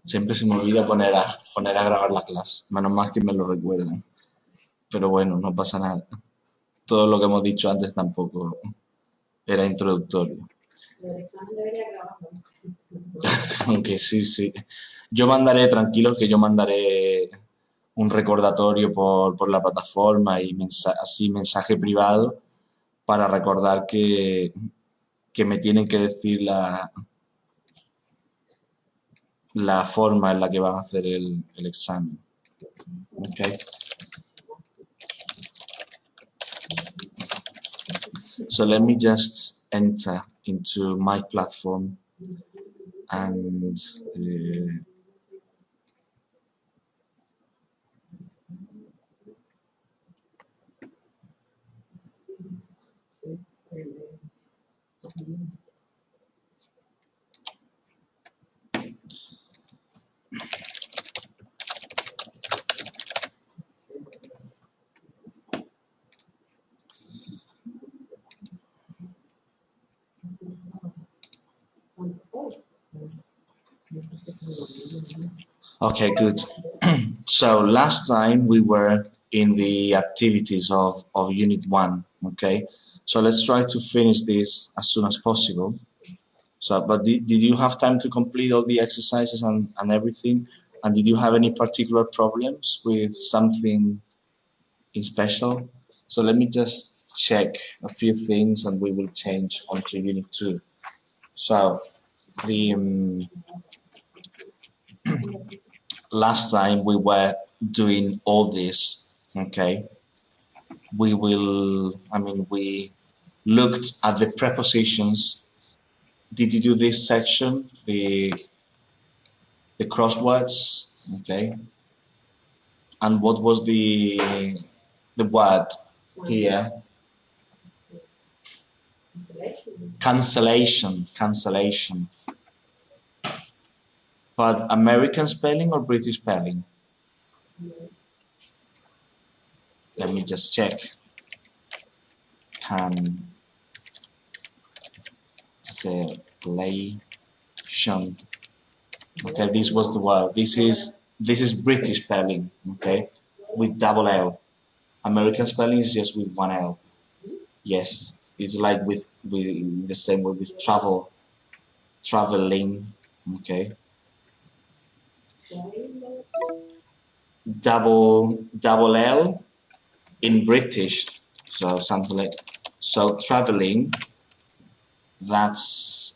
Siempre se me olvida poner a grabar la clase. Menos mal que me lo recuerdan. Pero bueno, no pasa nada. Todo lo que hemos dicho antes tampoco era introductorio. El examen debería grabarlo. Aunque sí, sí. Yo mandaré, tranquilos, que yo mandaré un recordatorio por la plataforma y así mensaje privado para recordar que me tienen que decir la forma en la que van a hacer el examen. Okay. So let me just enter into my platform and okay, good. So last time we were in the activities of Unit 1, okay? So let's try to finish this as soon as possible. So, but did you have time to complete all the exercises and everything? And did you have any particular problems with something in special? So let me just check a few things and we will change onto Unit 2. So the last time we were doing all this, okay? We looked at the prepositions. Did you do this section, the crosswords, okay? And what was the word here? Cancellation. But American spelling or British spelling? Let me just check. Cancellation. Okay, this was the word. This is British spelling, okay, with double L. American spelling is just with one L. Yes, it's like with the same way with traveling, okay. Double L in British, so something like traveling. That's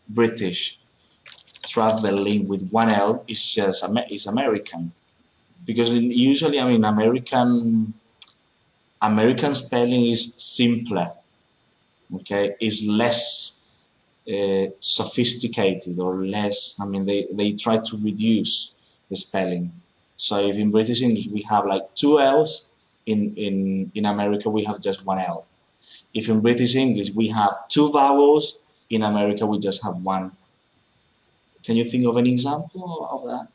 British. Traveling with one L is just is American, because usually American spelling is simpler. Okay, is less sophisticated or less. They try to reduce the spelling. So if in British English we have like two L's, in America we have just one L. If in British English we have two vowels, in America we just have one. Can you think of an example of that?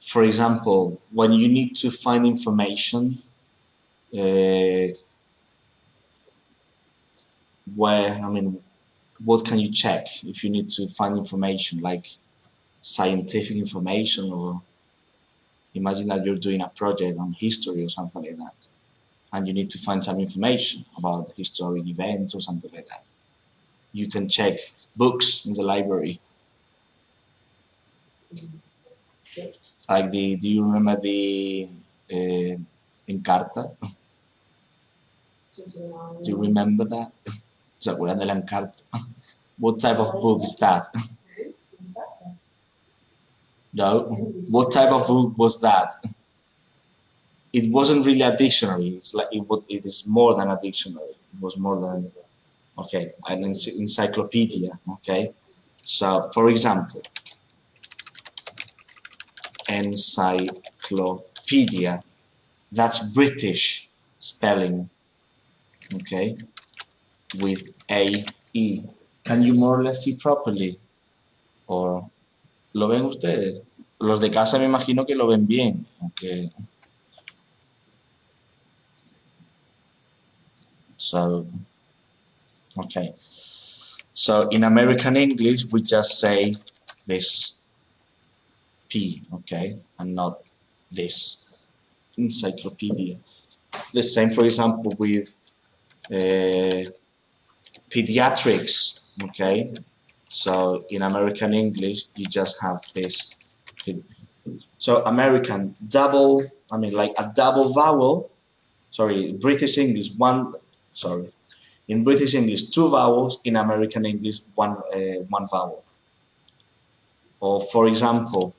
For example, when you need to find information, what can you check if you need to find information, like scientific information, or imagine that you're doing a project on history or something like that, and you need to find some information about historic events or something like that. You can check books in the library. Like do you remember the Encarta? Do you remember that? ¿Se acuerdan de la Encarta? What type of book is that? No. What type of book was that? It wasn't really a dictionary. It's like it is more than a dictionary. It was more than, okay, an encyclopedia. Okay, so for example, encyclopedia. That's British spelling. Okay, with A-E. Can you more or less see properly? Or ¿lo ven ustedes? Los de casa me imagino que lo ven bien. Okay. So, okay. So in American English, we just say this P, okay, and not this encyclopedia. The same, for example, with pediatrics, okay. So in American English, you just have this. So American double, I mean like a double vowel. Sorry, British English one. Sorry, in British English two vowels. In American English one vowel. Or for example,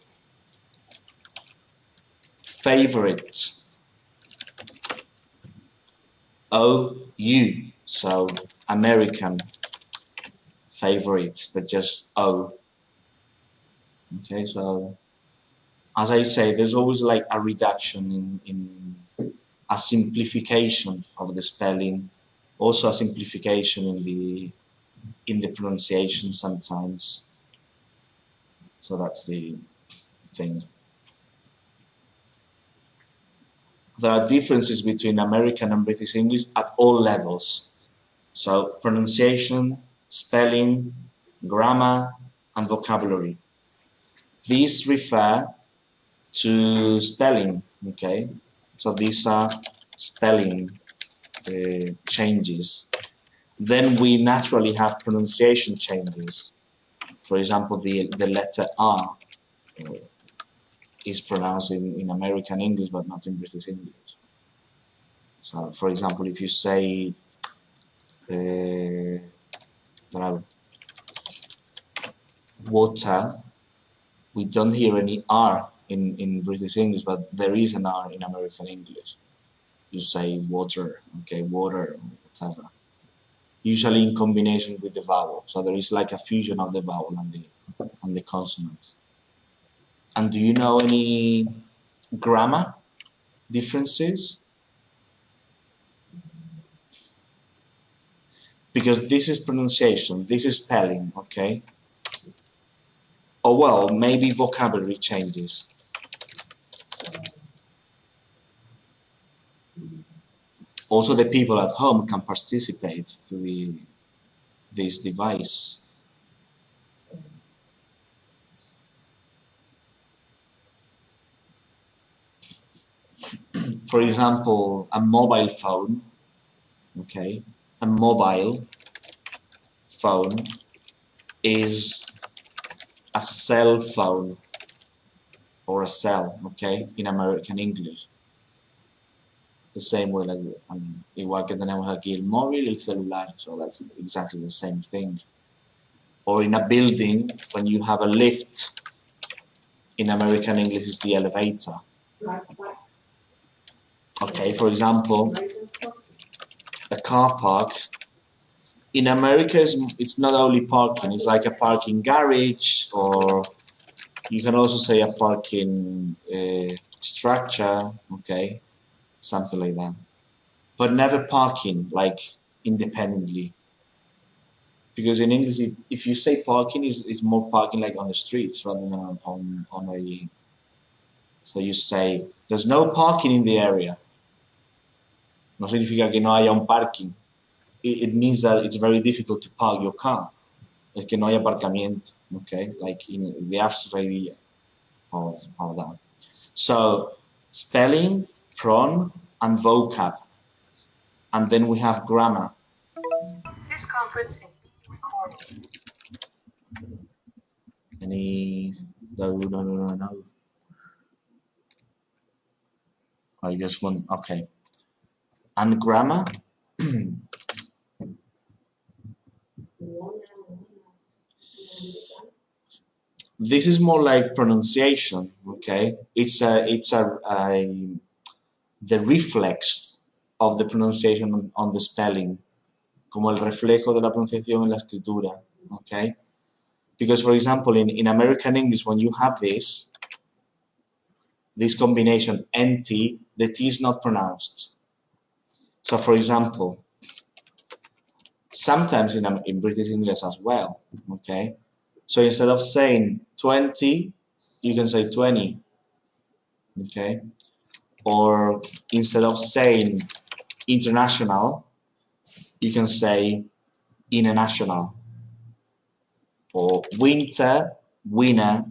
favorite. O-U. So American favorite, but just O. Okay, so as I say, there's always like a reduction in a simplification of the spelling, also a simplification in the pronunciation sometimes. So that's the thing. There are differences between American and British English at all levels. So pronunciation, spelling, grammar, and vocabulary. These refer to spelling, okay? So these are spelling changes. Then we naturally have pronunciation changes. For example, the letter R is pronounced in American English, but not in British English. So, for example, if you say water, we don't hear any R in British English, but there is an R in American English. You say water, okay, water, whatever. Usually in combination with the vowel. So there is like a fusion of the vowel and the consonants. And do you know any grammar differences? Because this is pronunciation, this is spelling, okay? Or well, maybe vocabulary changes. Also, the people at home can participate through this device. For example, a mobile phone, okay? A mobile phone is a cell phone or a cell, okay? In American English. The same way, like, igual que tenemos aquí el móvil, el celular, so that's exactly the same thing. Or in a building, when you have a lift, in American English is the elevator. Okay, for example, a car park. In America, it's not only parking, it's like a parking garage, or you can also say a parking structure, okay, something like that. But never parking, like independently. Because in English, if you say parking, is more parking like on the streets rather than on a. So you say, there's no parking in the area. No significa que no haya un parking. It means that it's very difficult to park your car. Es que no hay aparcamiento, okay? Like in the abstract idea of that. So spelling, pron, and vocab. And then we have grammar. This conference is being recorded. No. I just want, okay. And grammar, this is more like pronunciation, okay? It's the reflex of the pronunciation on the spelling, como el reflejo de la pronunciación en la escritura, okay? Because, for example, in American English, when you have this combination, NT, the T is not pronounced. So, for example, sometimes in British English as well, okay? So instead of saying 20, you can say 20, okay? Or instead of saying international, you can say international, or winter, winner,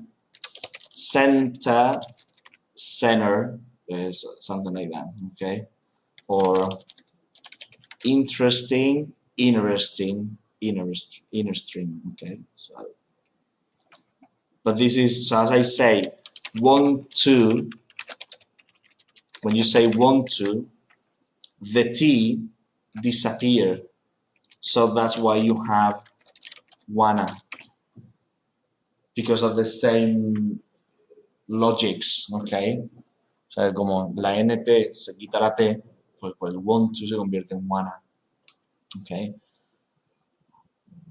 center, center, something like that, okay? Or interesting, interesting, interesting, okay? So, but this is, so as I say, want to, when you say want to, the T disappear. So that's why you have wanna, because of the same logics, okay? O sea, como la NT se quita la T, pues want to se convierte en wanna, okay?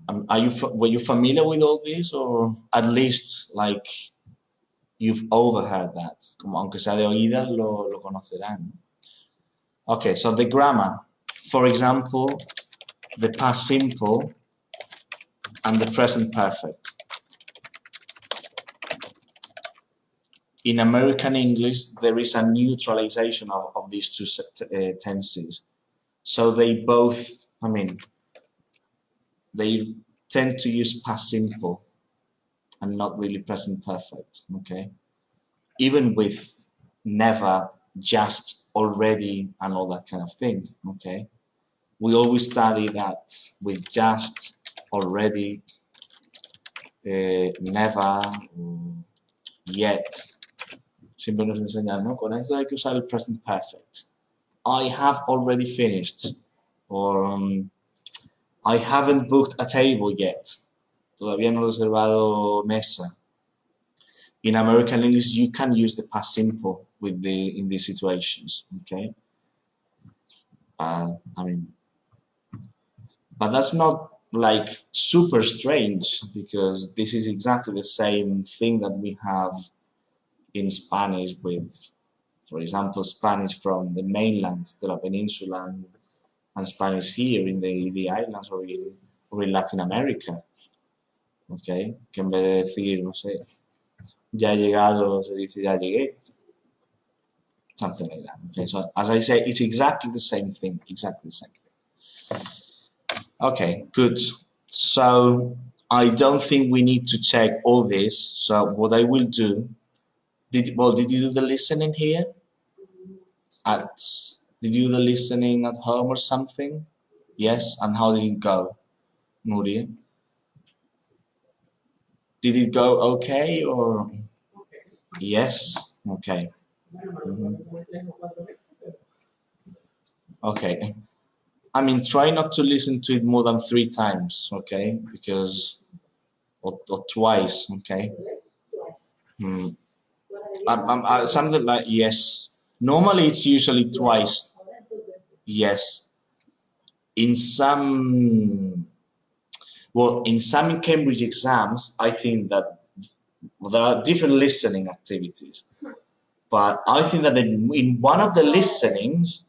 Were you familiar with all this, or at least like you've overheard that? Como aunque sea de oídas lo conocerán. Okay, so the grammar, for example, the past simple and the present perfect. In American English, there is a neutralization of these two tenses. So they both, I mean, they tend to use past simple and not really present perfect, okay? Even with never, just, already, and all that kind of thing, okay? We always study that with just, already, never, yet. Siempre nos enseñan, ¿no? Con esto hay que usar el present perfect. I have already finished, or I haven't booked a table yet. Todavía no he reservado mesa. In American English, you can use the past simple in these situations, okay? I mean, but that's not like super strange, because this is exactly the same thing that we have in Spanish with, for example, Spanish from the mainland de la península and Spanish here in the islands or in Latin America, okay? Que en vez de decir, no sé, ya he llegado, se dice ya llegué, something like that. Okay, so as I say, it's exactly the same thing, exactly the same thing. Okay, good. So I don't think we need to check all this. So what I will do, did you do the listening here? Did you do the listening at home or something? Yes, and how did it go, Nuria? Did it go okay or yes? Okay. Okay. I mean, try not to listen to it more than 3 times, okay? Because, or twice, okay? Hmm. Something like yes. Normally, it's usually twice. Yes. In some, well, in some Cambridge exams, I think that there are different listening activities. But I think that in one of the listenings,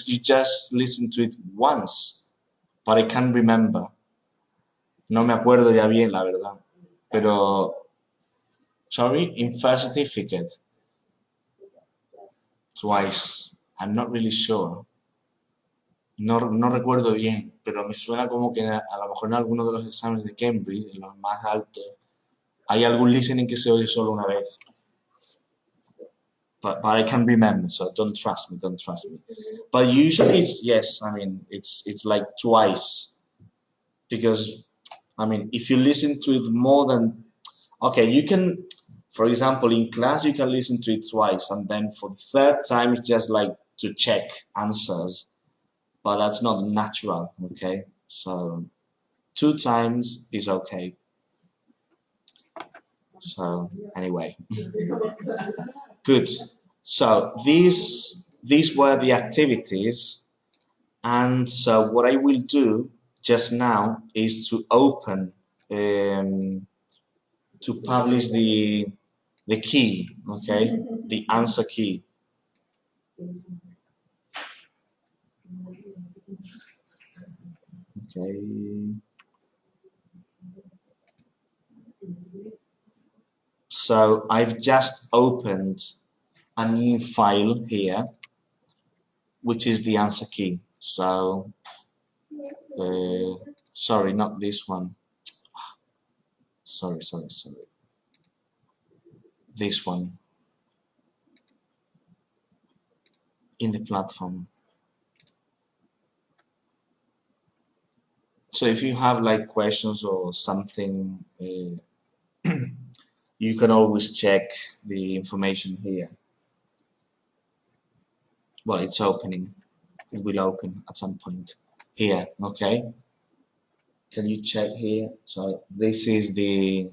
you just listen to it once, but I can't remember. No me acuerdo ya bien, la verdad. Pero, sorry, in first certificate, twice. I'm not really sure. No recuerdo bien, pero me suena como que a lo mejor en alguno de los exámenes de Cambridge, en los más altos, hay algún listening que se oye solo una vez. But I can remember, so don't trust me. But usually it's yes. I mean, it's like twice, because I mean, if you listen to it more than, okay, you can, for example, in class you can listen to it twice, and then for the third time it's just like to check answers, but that's not natural. Okay, so 2 times is okay. So anyway. Good. So these were the activities, and so what I will do just now is to open to publish the key, okay, the answer key. Okay. So I've just opened a new file here. which is the answer key. So, sorry, not this one. Sorry. This one in the platform. So if you have like questions or something, you can always check the information here. Well, it's opening. It will open at some point here. Okay. Can you check here? So this is the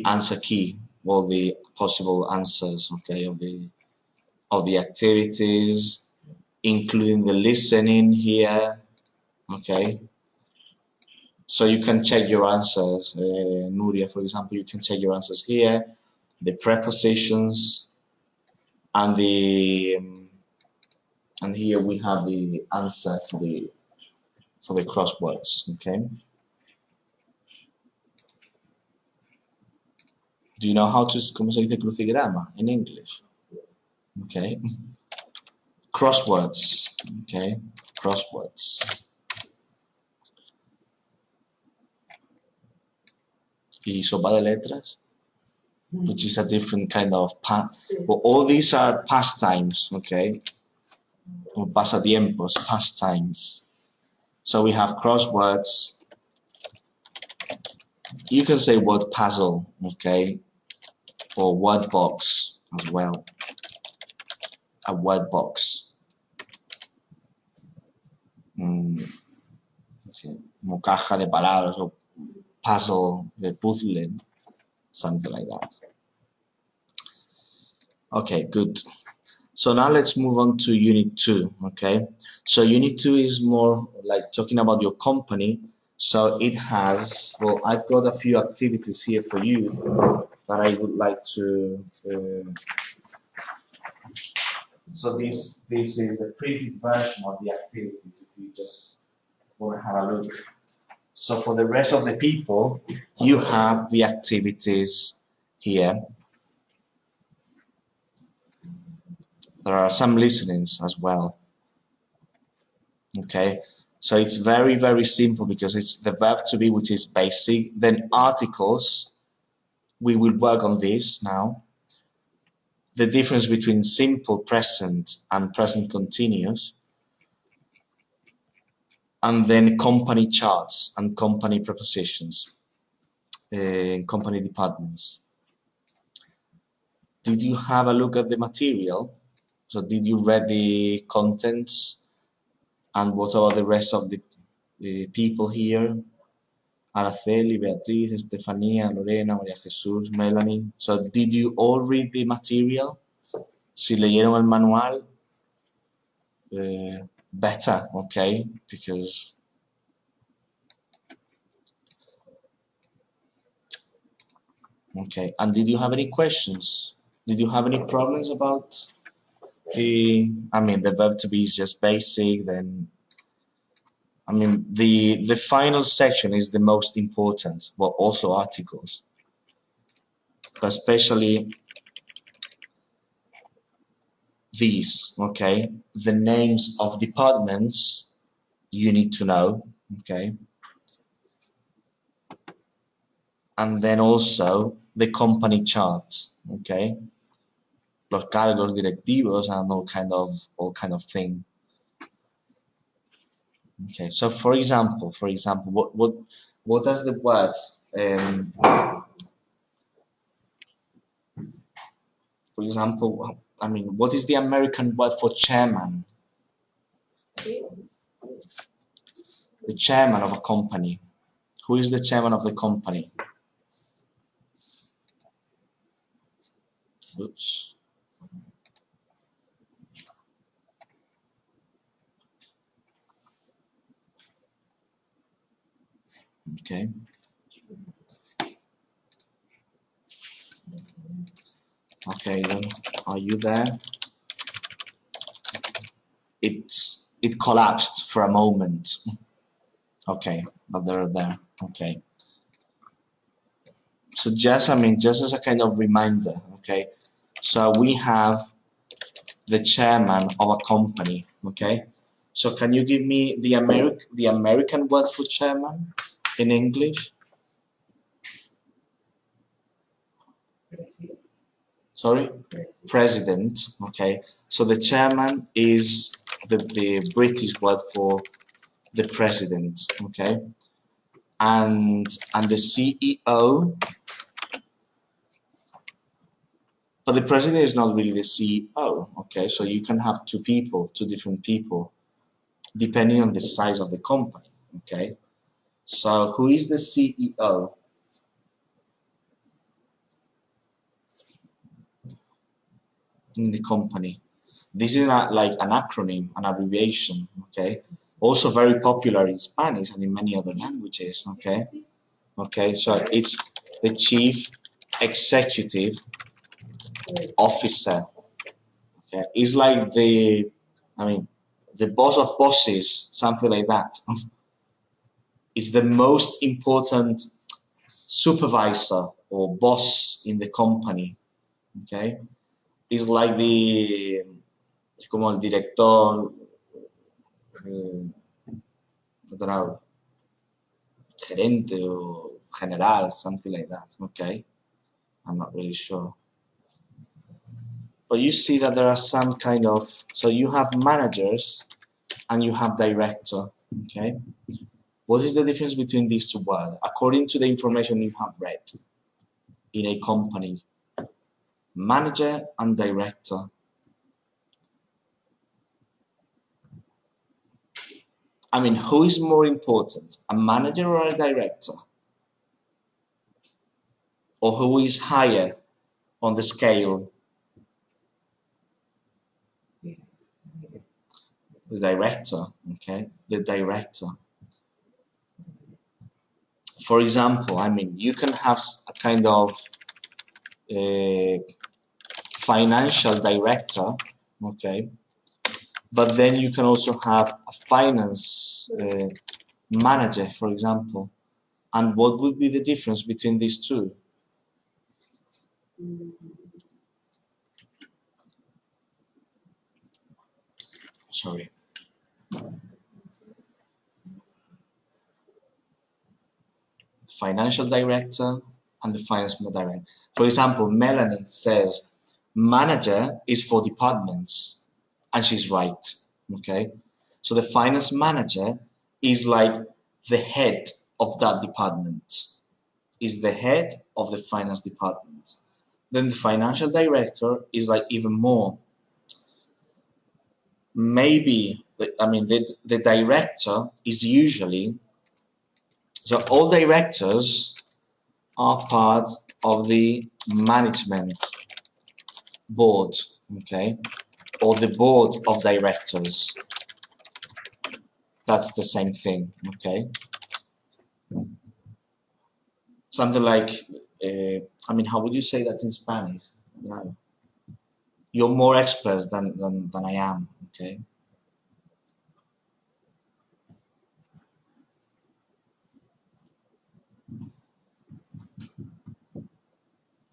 answer key, all the possible answers, okay, of the activities, including the listening here, okay. So you can check your answers, Nuria, for example, you can check your answers here, the prepositions, and and here we have the answer for the crosswords, okay. Do you know how to, cómo se dice crucigrama in English? Okay. Crosswords, okay, crosswords. Y sopa de letras, which is a different kind of well, all these are pastimes, okay, or pasatiempos, pastimes. So we have crosswords. You can say word puzzle, okay, or word box as well. A word box. Como caja de palabras or puzzle, the puzzle, something like that. Okay, good. So now let's move on to Unit 2, okay? So Unit 2 is more like talking about your company. So it has, well, I've got a few activities here for you that I would like to, so this is the printed version of the activities if you just want to have a look. So for the rest of the people, you have the activities here. There are some listenings as well. Okay, so it's very, very simple because it's the verb to be, which is basic. Then articles, we will work on this now. The difference between simple present and present continuous. And then company charts and company prepositions, company departments. Did you have a look at the material? So did you read the contents? And what about the rest of the people here? Araceli, Beatriz, Estefanía, Lorena, María Jesús, Melanie. So did you all read the material? Si leyeron el manual, better, okay? Because okay. And did you have any questions? Did you have any problems about the verb to be is just basic, then the final section is the most important, but also articles. But especially these, okay? The names of departments you need to know, okay? And then also the company chart, okay? Los cargos directivos and all kind of thing. Okay, so for example, what does the word for example, what is the American word for chairman? The chairman of a company. Who is the chairman of the company? Oops. Okay. Okay, then are you there? It collapsed for a moment. Okay, but they're there. Okay. So just as a kind of reminder, okay. So we have the chairman of a company, okay? So can you give me the American word for chairman in English? Sorry? President, okay? So the chairman is the British word for the president, okay? And the CEO, but the president is not really the CEO, okay? So you can have two different people, depending on the size of the company, okay? So who is the CEO? In the company? This is not like an acronym, an abbreviation, okay? Also very popular in Spanish and in many other languages, okay? Okay, so it's the Chief Executive Officer. Okay, it's like the boss of bosses, something like that. It's the most important supervisor or boss in the company. Okay, it's like como el director, I don't know, gerente or general, something like that. Okay, I'm not really sure. But you see that there are some kind of, so you have managers and you have director, okay? What is the difference between these two words? According to the information you have read in a company, manager and director. I mean, who is more important, a manager or a director? Or who is higher on the scale? The director, okay? The director. For example, I mean, you can have a kind of financial director, okay? But then you can also have a finance manager, for example. And what would be the difference between these two? Sorry. Financial director and the finance director. For example, Melanie says manager is for departments, and she's right, okay? So the finance manager is like the head of that department, is the head of the finance department. Then the financial director is like even more. Maybe, I mean, the director is usually, so all directors are part of the management board, okay, or the board of directors. That's the same thing, okay. Something like, I mean, how would you say that in Spanish? No. You're more expert than I am, okay.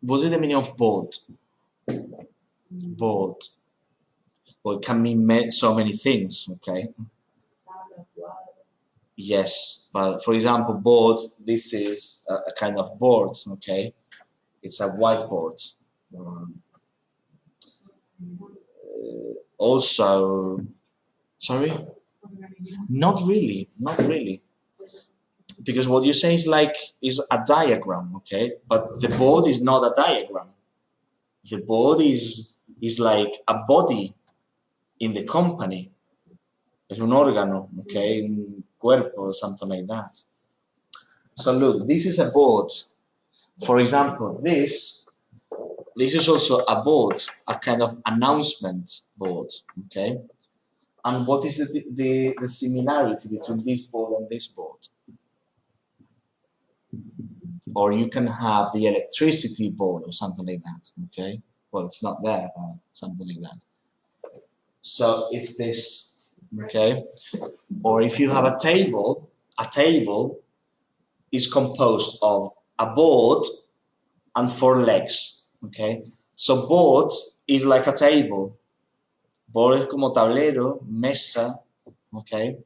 What is the meaning of board? Board. Well, it can mean so many things, okay. Yes, but for example, board, this is a kind of board, okay? It's a whiteboard. Also, sorry? Not really, not really. Because what you say is a diagram, okay? But the board is not a diagram. The board is like a body in the company. Es un órgano, okay? Un cuerpo, something like that. So look, this is a board. For example, this is also a board, a kind of announcement board, okay? And what is the similarity between this board and this board? Or you can have the electricity board or something like that, okay? Well, it's not there, but something like that. So it's this, okay? Or if you have a table is composed of a board and 4 legs, okay? So board is like a table, Board es como tablero, mesa, okay?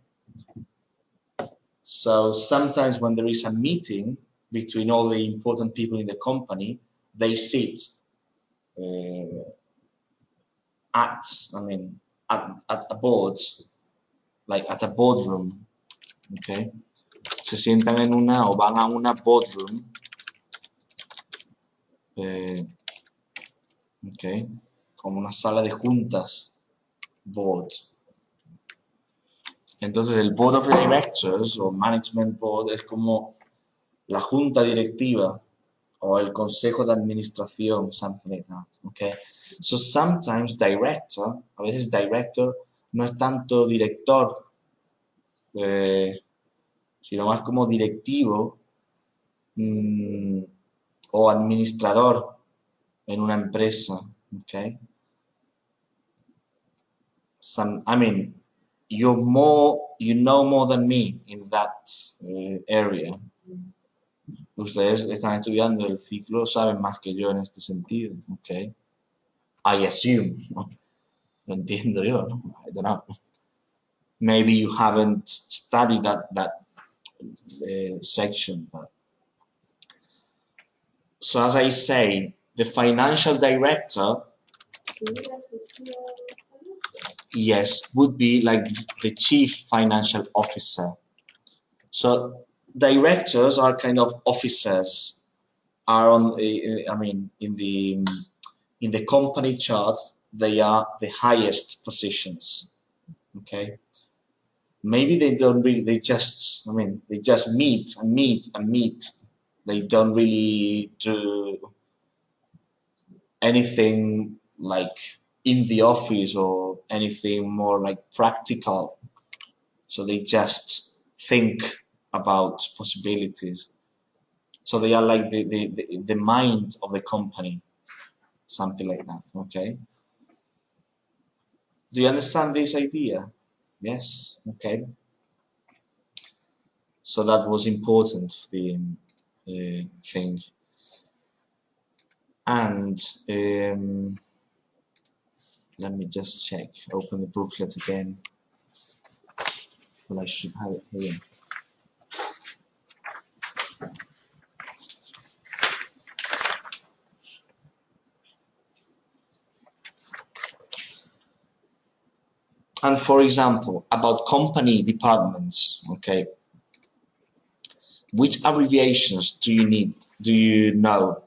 So sometimes when there is a meeting between all the important people in the company, they sit at a board, like at a boardroom, okay? Se sientan en una o van a una boardroom, okay, como una sala de juntas, board. Entonces el Board of Directors o Management Board es como la junta directiva o el consejo de administración, something like that, okay? So sometimes director, a veces director no es tanto director, sino más como directivo o administrador en una empresa, okay? You know more than me in that area. Ustedes están estudiando el ciclo, saben más que yo en este sentido, okay? I assume, ¿no? Lo entiendo yo, ¿no? I don't know. Maybe you haven't studied that section. But... So as I say, the financial director, yes, would be like the chief financial officer. So directors are kind of officers, are on in the company chart, they are the highest positions, okay? Maybe they don't really, they just meet and meet and meet. They don't really do anything like in the office or anything more like practical. So they just think about possibilities. So they are like the mind of the company, something like that, okay? Do you understand this idea? Yes, okay. So that was important for the thing. And let me just check, open the booklet again. Well, I should have it here. And for example, about company departments, okay, which abbreviations do you know?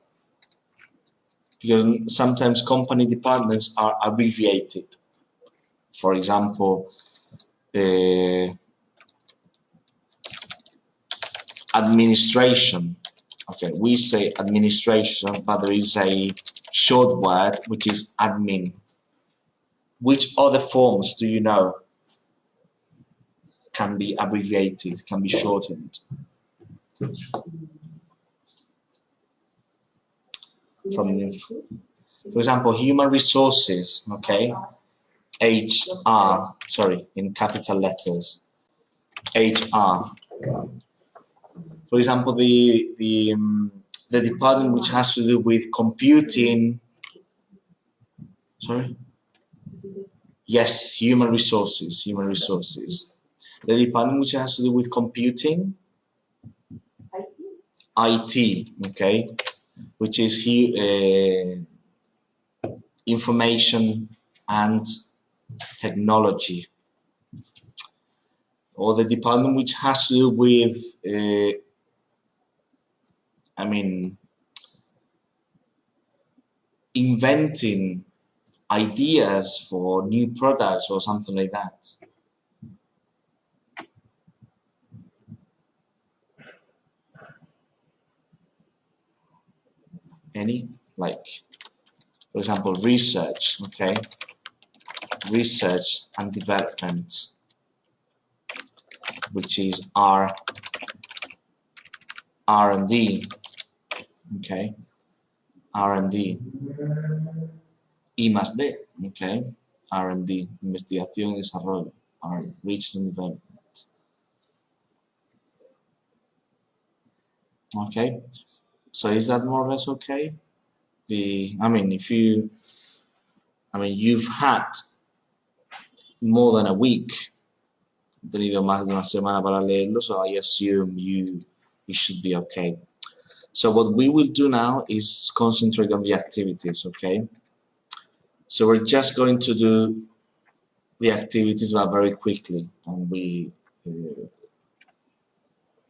Because sometimes company departments are abbreviated. For example, administration. Okay, we say administration, but there is a short word which is admin. Which other forms do you know can be abbreviated, can be shortened? For example, human resources, okay? HR, sorry, in capital letters. HR. For example, the department which has to do with computing. Sorry? Yes, human resources, human resources. The department which has to do with computing. IT, okay, which is information and technology, or the department which has to do with, inventing ideas for new products or something like that. Any? Like, for example, research, okay? Research and development, which is R&D, okay? R&D. I+D, okay? R&D, investigación y desarrollo, research and development. Okay, so is that more or less okay? If you've had more than a week. He tenido más de una semana para leerlo, so I assume you should be okay. So what we will do now is concentrate on the activities, okay? So we're just going to do the activities, but very quickly, and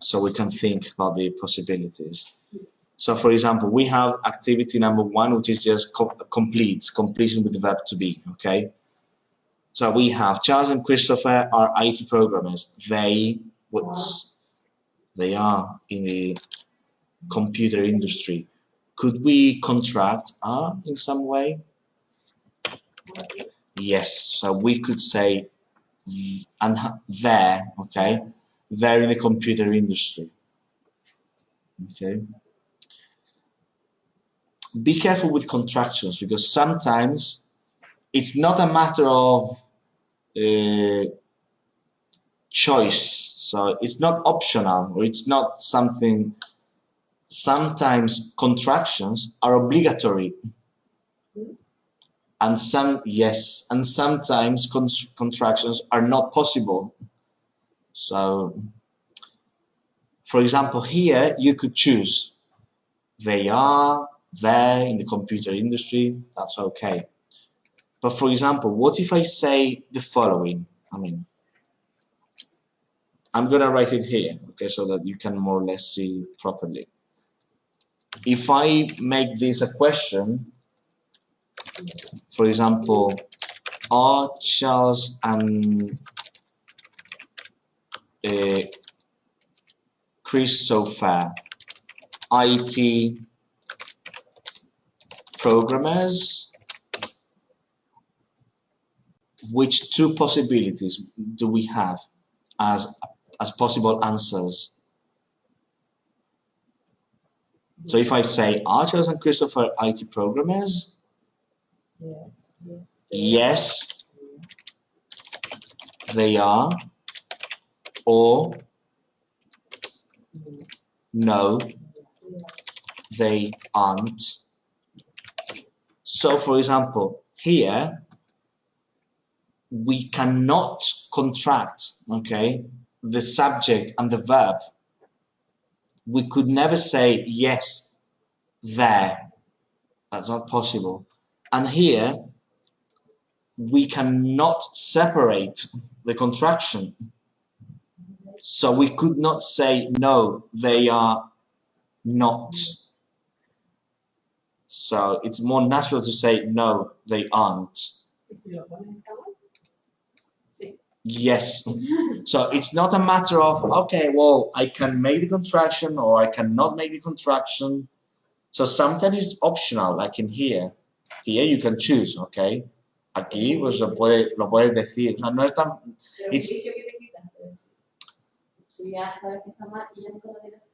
so we can think about the possibilities. So for example, we have activity number 1, which is just completion with the verb to be, okay? So we have Charles and Christopher are IT programmers. They are in the computer industry. Could we contract are in some way? Yes, so we could say and they're, okay? They're in the computer industry. Okay. Be careful with contractions, because sometimes it's not a matter of choice, so it's not optional, or it's not something. Sometimes contractions are obligatory, and sometimes contractions are not possible. So for example, here you could choose they're in the computer industry, that's okay. But for example, what if I say the following? I mean, I'm gonna write it here, okay, so that you can more or less see properly. If I make this a question, for example, are Charles and Christopher IT programmers? Which two possibilities do we have as possible answers? So if I say, are Charles and Christopher IT programmers? Yes, they are. Or no, they aren't. So for example, here we cannot contract, okay, the subject and the verb. We could never say yes, there. That's not possible. And here we cannot separate the contraction. So we could not say no, they are not. So it's more natural to say no, they aren't. Yes. So it's not a matter of, okay, well, I can make the contraction or I cannot make the contraction. So sometimes it's optional, like in here. Here you can choose, okay? Aquí pues lo puedes decir. O sea, no es tan, it's,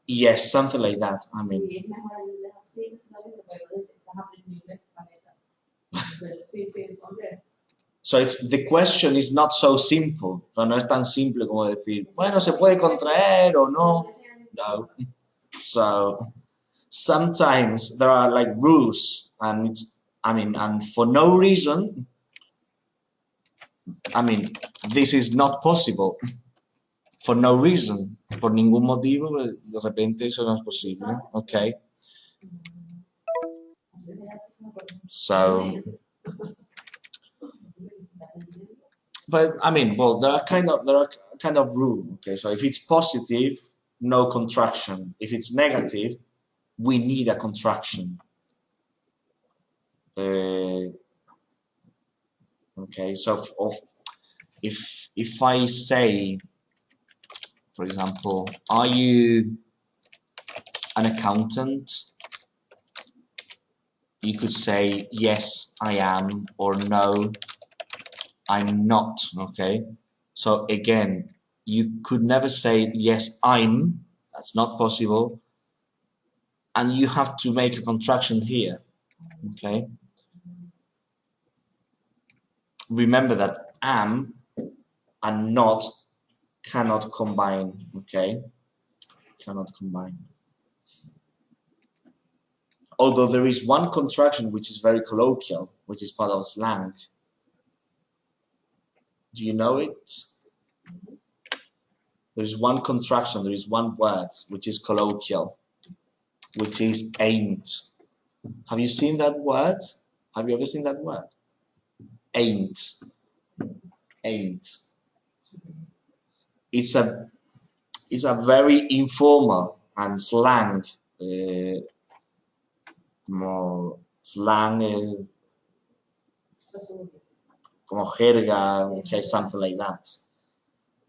yes, something like that. I mean, so it's, the question is not so simple. No es tan simple como decir, bueno, se puede contraer o no. No. So sometimes there are like rules, and it's, I mean, and for no reason, I mean, this is not possible. For no reason, por ningún motivo, de repente eso no es posible, okay? So, but I mean, well, there are kind of rule, okay? So if it's positive, no contraction. If it's negative, we need a contraction. Okay, so if I say, for example, are you an accountant? You could say yes, I am, or no, I'm not. Okay, so again, you could never say yes, I'm. That's not possible, and you have to make a contraction here. Okay, remember that am and not cannot combine. Okay, cannot combine. Although there is one contraction which is very colloquial, which is part of slang. Do you know it? There is one contraction, there is one word, which is colloquial, which is ain't. Have you seen that word? Have you ever seen that word? Ain't. Ain't. It's a very informal and slang, como slang, como jerga, okay, something like that.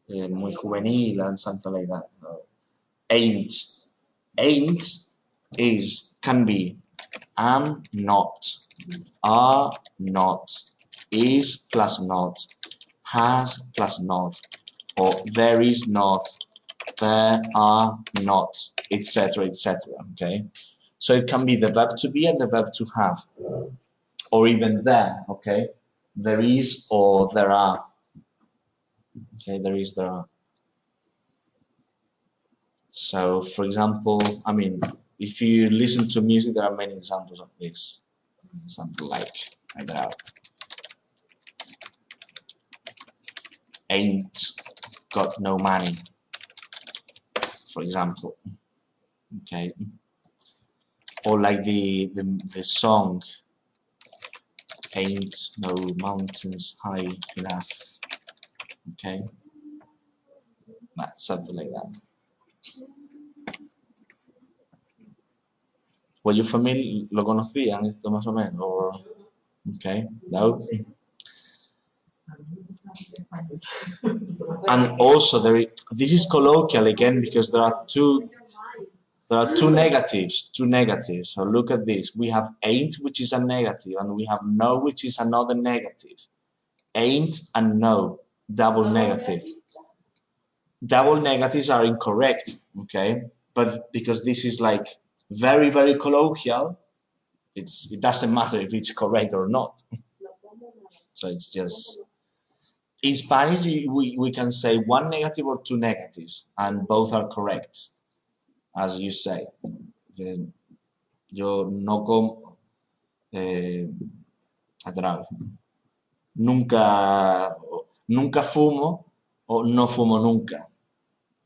Muy juvenil and something like that. Ain't. Ain't can be am not, are not, is plus not, has plus not, or there is not, there are not, etc., etc. Okay, so it can be the verb to be and the verb to have, or even there. Okay, there is or there are. Okay, there is, there are. So, for example, I mean, if you listen to music, there are many examples of this. Something like that. Ain't got no money, for example. Okay. Or like the song, ain't no mountains high enough. Okay. Something like that. Were you familiar? ¿Lo conocían esto más o menos? Or, okay. No. And also this is colloquial again because there are two negatives. So look at this. We have ain't, which is a negative, and we have no, which is another negative. Ain't and no, double negative. Double negatives are incorrect, okay? But because this is like very, very colloquial, it doesn't matter if it's correct or not. So it's just, in Spanish, we can say one negative or two negatives, and both are correct, as you say. Yo no como, I don't know, nunca fumo, or no fumo nunca.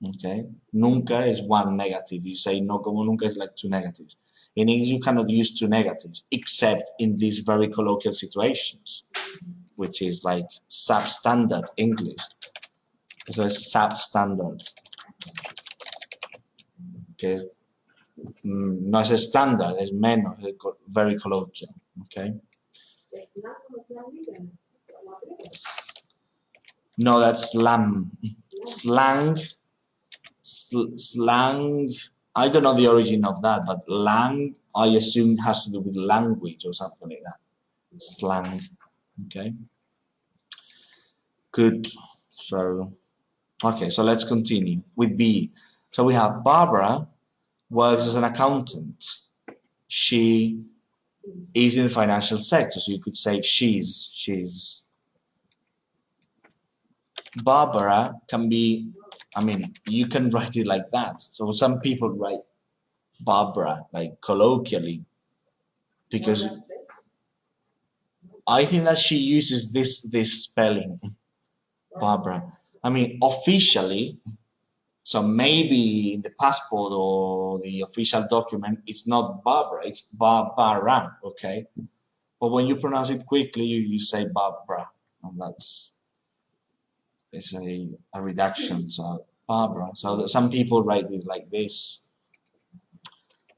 Okay, nunca is one negative. You say no como nunca is like two negatives. In English, you cannot use two negatives except in these very colloquial situations, which is like substandard English. So it's substandard. Okay, no es estándar, es menos, es very colloquial. Okay. No, that's slang. Slang. I don't know the origin of that, but lang, I assume it has to do with language or something like that. Slang. Okay. Good. So, okay, so let's continue with B. So we have Barbara works as an accountant. She is in the financial sector, so you could say she's. Barbara can be, I mean, you can write it like that. So some people write Barbara like colloquially because I think that she uses this spelling, Barbara. I mean, officially, so maybe in the passport or the official document, it's not Barbara, it's Barbara, okay? But when you pronounce it quickly, you say Barbara, and it's a reduction, so Barbara. So some people write it like this.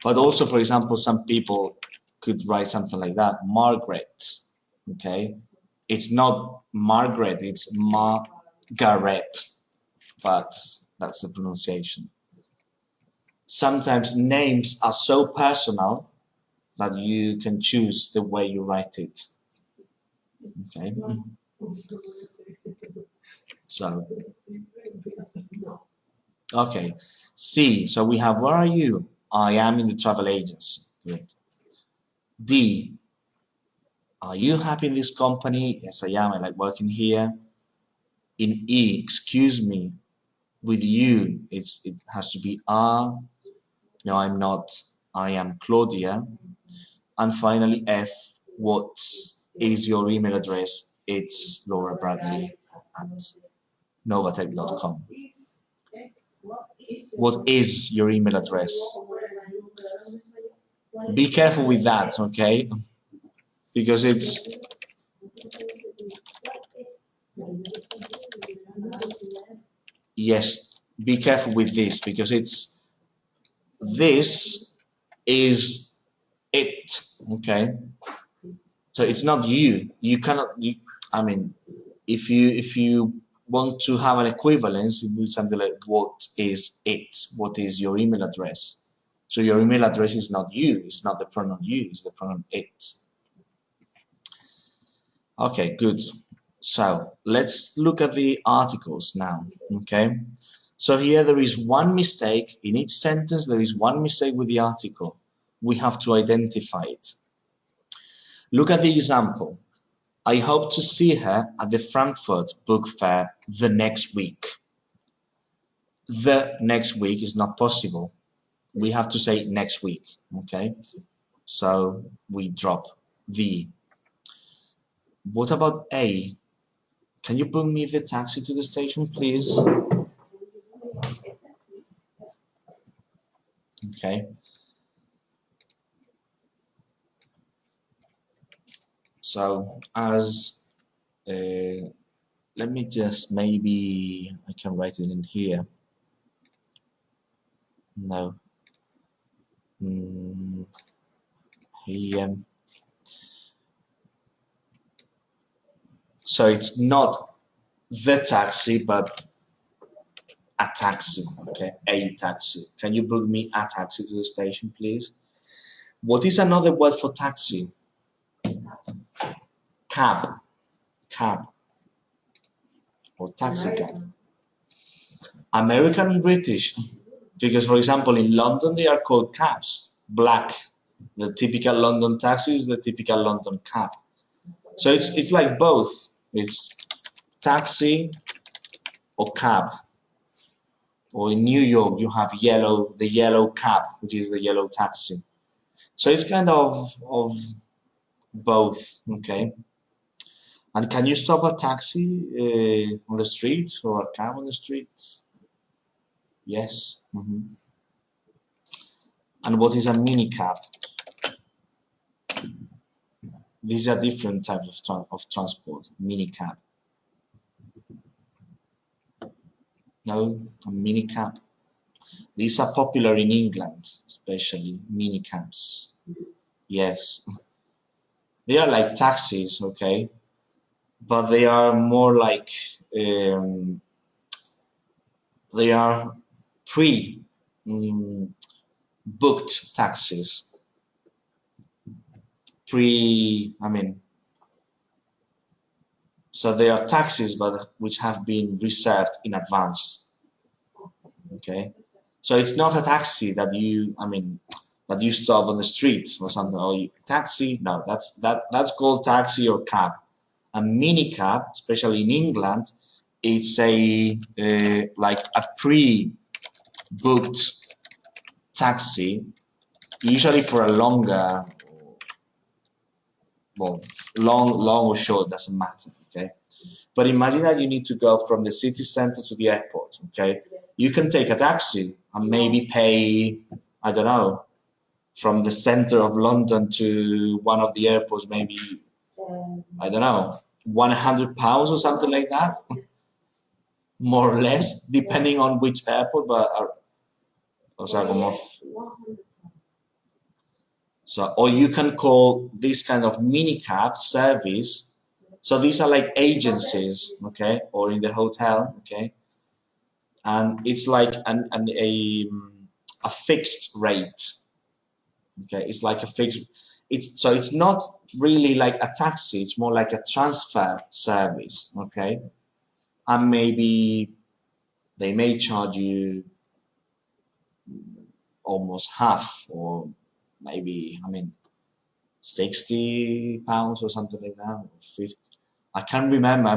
But also, for example, some people could write something like that, Margaret, okay? It's not Margaret, it's Margaret, but that's the pronunciation. Sometimes names are so personal that you can choose the way you write it. Okay. So, okay. C. So we have, where are you? I am in the travel agency. Good. D. Are you happy in this company? Yes, I am. I like working here. In E, excuse me, with you, it has to be are. No, I'm not. I am Claudia. And finally, F, what is your email address? It's Laura Bradley at novatech.com. What What is your email address? Be careful with that, okay? Because it's yes, be careful with this because it's this is it, okay? So it's not you. You cannot. I mean, if you want to have an equivalence, it would be something like what is it? What is your email address? So your email address is not you. It's not the pronoun you. It's the pronoun it. Okay, good. So let's look at the articles now. Okay. So here there is one mistake in each sentence. There is one mistake with the article. We have to identify it. Look at the example. I hope to see her at the Frankfurt Book Fair the next week. The next week is not possible. We have to say next week, okay? So we drop the. What about A? Can you bring me the taxi to the station, please? Okay. So as let me just maybe I can write it in here. No. Here. So it's not the taxi, but a taxi. Okay, a taxi. Can you book me a taxi to the station, please? What is another word for taxi? Cab. Cab. Or taxi cab. American and British. Because, for example, in London, they are called cabs. Black. The typical London taxi is the typical London cab. So it's like both. It's taxi or cab. Or in New York, you have the yellow cab, which is the yellow taxi. So it's kind of both, okay? And can you stop a taxi on the street or a cab on the street? Yes. And what is a mini cab? These are different types of transport. Mini cab. No, a mini cab. These are popular in England, especially mini cabs. Yes. They are like taxis, okay? But they are more like they are pre-booked taxis. So they are taxis, but which have been reserved in advance. Okay, so it's not a taxi that you stop on the street or something. Or taxi? No, that's called taxi or cab. A mini cab, especially in England, it's a like a pre-booked taxi, usually for a longer. Well, long or short doesn't matter, okay? But imagine that you need to go from the city center to the airport, okay? You can take a taxi and maybe pay, I don't know, from the center of London to one of the airports, maybe, I don't know, £100 or something like that, more or less, depending on which airport, but, o sea, como. So, or you can call this kind of mini cab service. So these are like agencies, okay, or in the hotel, okay, and it's like a fixed rate, okay. It's like a fixed. It's not really like a taxi. It's more like a transfer service, okay, and maybe they may charge you almost half, or maybe £60 or something like that, or 50. I can't remember.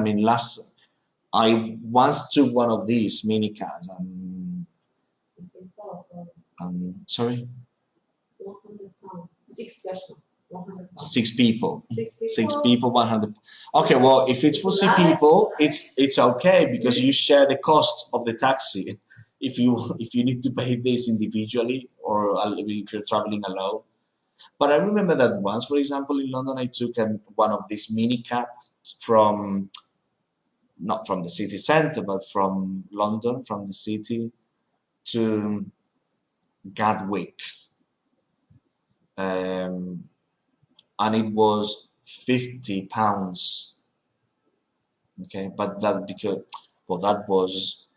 I once took one of these mini cabs and sorry, £100. 6 person. 100 pounds. 6 people. 6 6 people, 100. Okay, well, if it's for 6 people, it's okay because you share the cost of the taxi. If you need to pay this individually or if you're traveling alone. But I remember that once, for example, in London, I took one of these mini cabs from, not from the city center, but from London, from the city to Gatwick. And it was £50. Okay, but that because, well, that was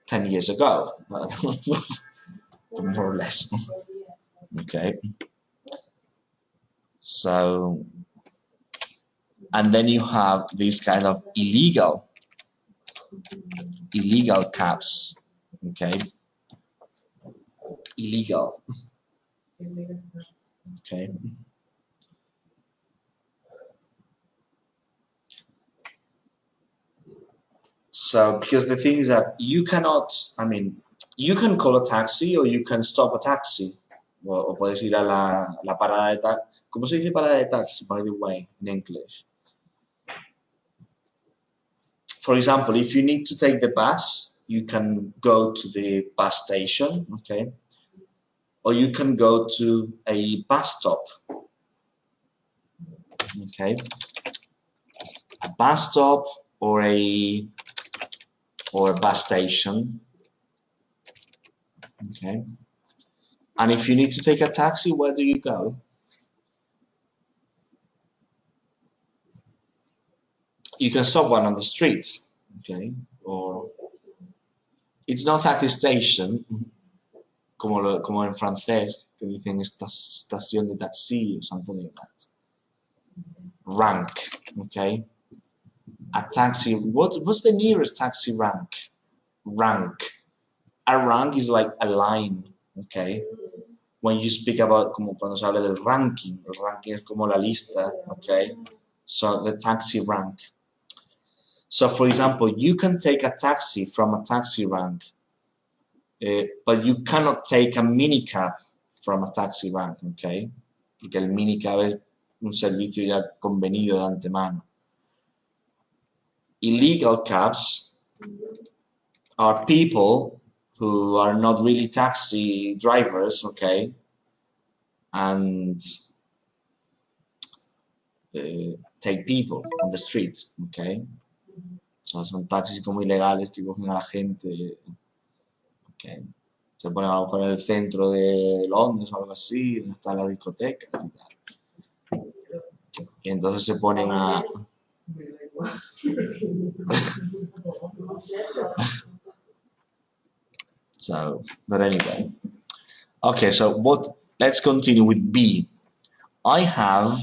10 years ago, more or less. Okay, so, and then you have these kind of illegal cabs. Okay, illegal. Okay. So, because the thing is that you cannot, I mean, you can call a taxi or you can stop a taxi. O puedes ir a la parada de taxi. ¿Cómo se dice parada de taxi, by the way, in English? For example, if you need to take the bus, you can go to the bus station, okay? Or you can go to a bus stop, okay? A bus stop or a bus station, okay? And if you need to take a taxi, where do you go? You can stop one on the street, okay? Or it's not taxi station, como en francés, que dicen estación de taxi or something like that. Rank, okay? A taxi, what's the nearest taxi rank? Rank. A rank is like a line, okay? When you speak about, como cuando se habla del ranking, el ranking es como la lista, okay? So the taxi rank. So for example, you can take a taxi from a taxi rank, but you cannot take a minicab from a taxi rank, okay? Porque el minicab es un servicio ya convenido de antemano. Illegal cabs are people who are not really taxi drivers, okay, and take people on the street, okay. O sea, son taxis como ilegales que cogen a la gente, okay. Se ponen a lo mejor en el centro de Londres o algo así, donde están las discotecas y tal. Y entonces se ponen a... So, but anyway. Okay, so let's continue with B. I have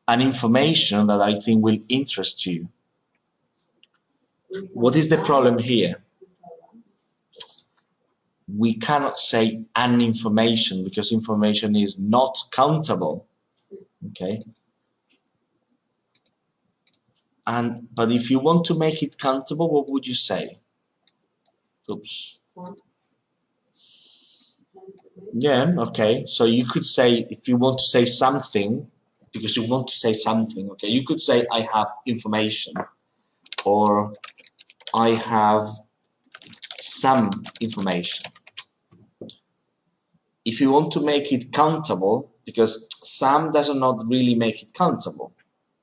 an information that I think will interest you. What is the problem here? We cannot say an information because information is not countable, okay? But if you want to make it countable, what would you say? Oops. Yeah, okay. So you could say, if you want to say something, because you want to say something, okay, you could say, I have information, or I have some information. If you want to make it countable, because some does not really make it countable.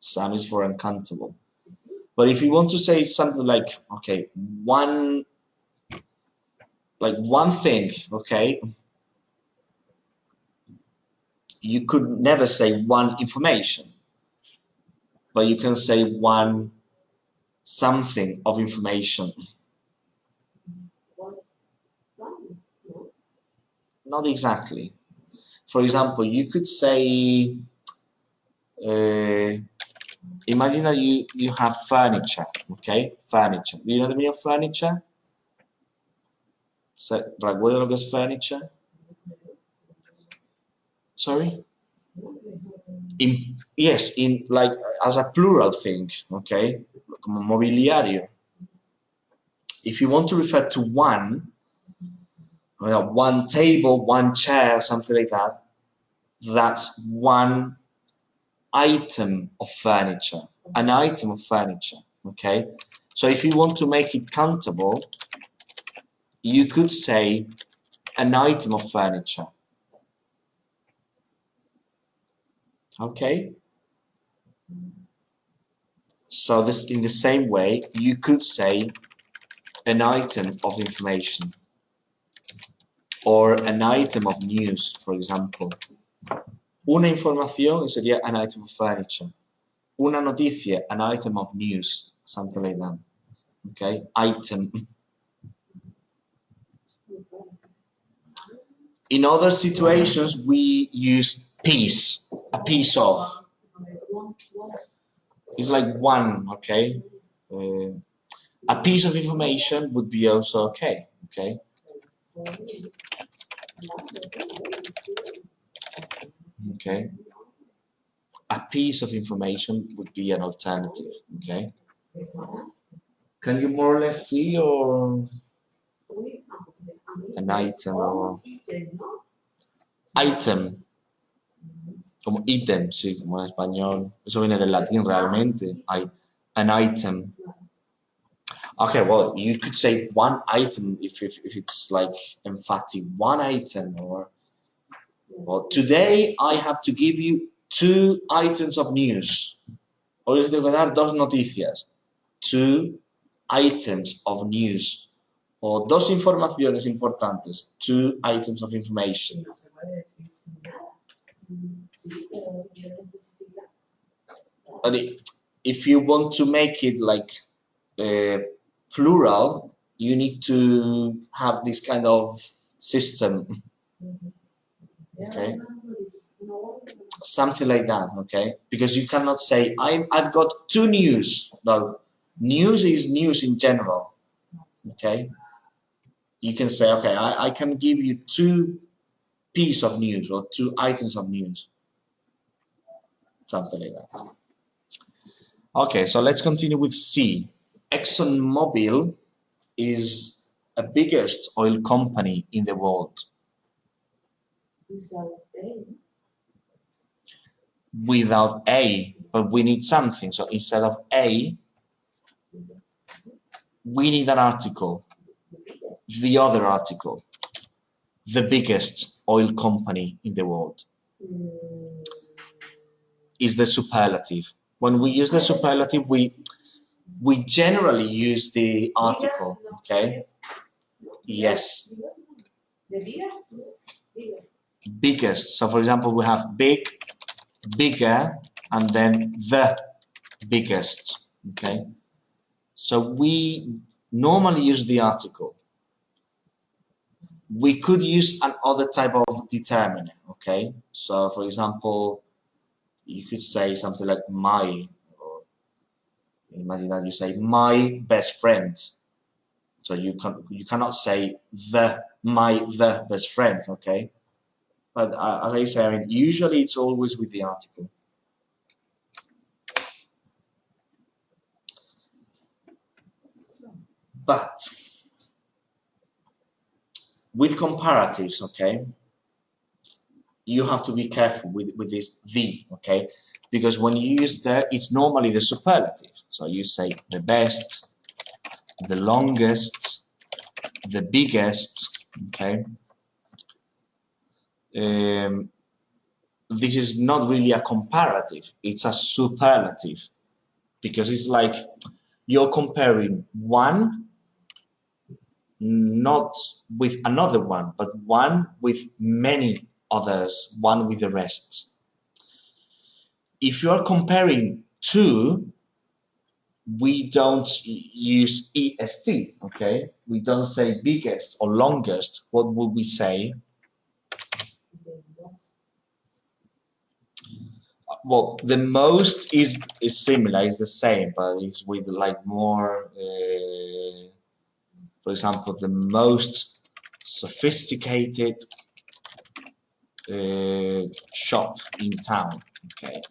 Some is for uncountable. But if you want to say something like, okay, one thing, okay, you could never say one information, but you can say one something of information. Not exactly. For example, you could say, imagine that you have furniture, okay? Furniture. Do you know the meaning of furniture? ¿Recuerda lo que es furniture? Sorry? Yes, like as a plural thing, okay? Como mobiliario. If you want to refer to one table, one chair, something like that, that's one item of furniture, an item of furniture, okay? So if you want to make it countable, you could say an item of furniture, okay? So this, in the same way, you could say an item of information or an item of news, for example. Una información sería an item of furniture. Una noticia, an item of news, something like that. Okay, item. In other situations, we use piece, a piece of. It's like one, okay? A piece of information would be also okay, okay? Okay. A piece of information would be an alternative, okay? Can you more or less see, or an item, or item, como ítem, sí, como en español, eso viene del latín realmente, an item. Okay, well, you could say one item if it's like emphatic, one item, or well, today I have to give you 2 items of news. Hoy les tengo que dar 2 noticias. 2 items of news. O 2 informaciones importantes. 2 items of information. But if you want to make it like plural, you need to have this kind of system. Okay, something like that. Okay, because you cannot say I've got 2 news. No, news is news in general. Okay, you can say, okay, I can give you 2 pieces of news or 2 items of news, something like that. Okay, so let's continue with C. ExxonMobil is the biggest oil company in the world. Without A, but we need something. So instead of A, we need an article. The other article. The biggest oil company in the world is the superlative. When we use the superlative, we generally use the article, okay? Yes. Biggest. So for example, we have big, bigger, and then the biggest, okay? So we normally use the article. We could use another type of determiner, okay? So for example, you could say something like my, or imagine that you say my best friend. So you cannot say the best friend, okay? But as I say, I mean, usually it's always with the article. But with comparatives, okay, you have to be careful with this the, okay? Because when you use the, it's normally the superlative. So you say the best, the longest, the biggest, okay? This is not really a comparative, it's a superlative, because it's like you're comparing one not with another one, but one with many others, one with the rest. If you are comparing 2, we don't use est, okay? We don't say biggest or longest. What would we say? Well, the most is similar, is the same, but it's with like more, for example, the most sophisticated shop in town, okay?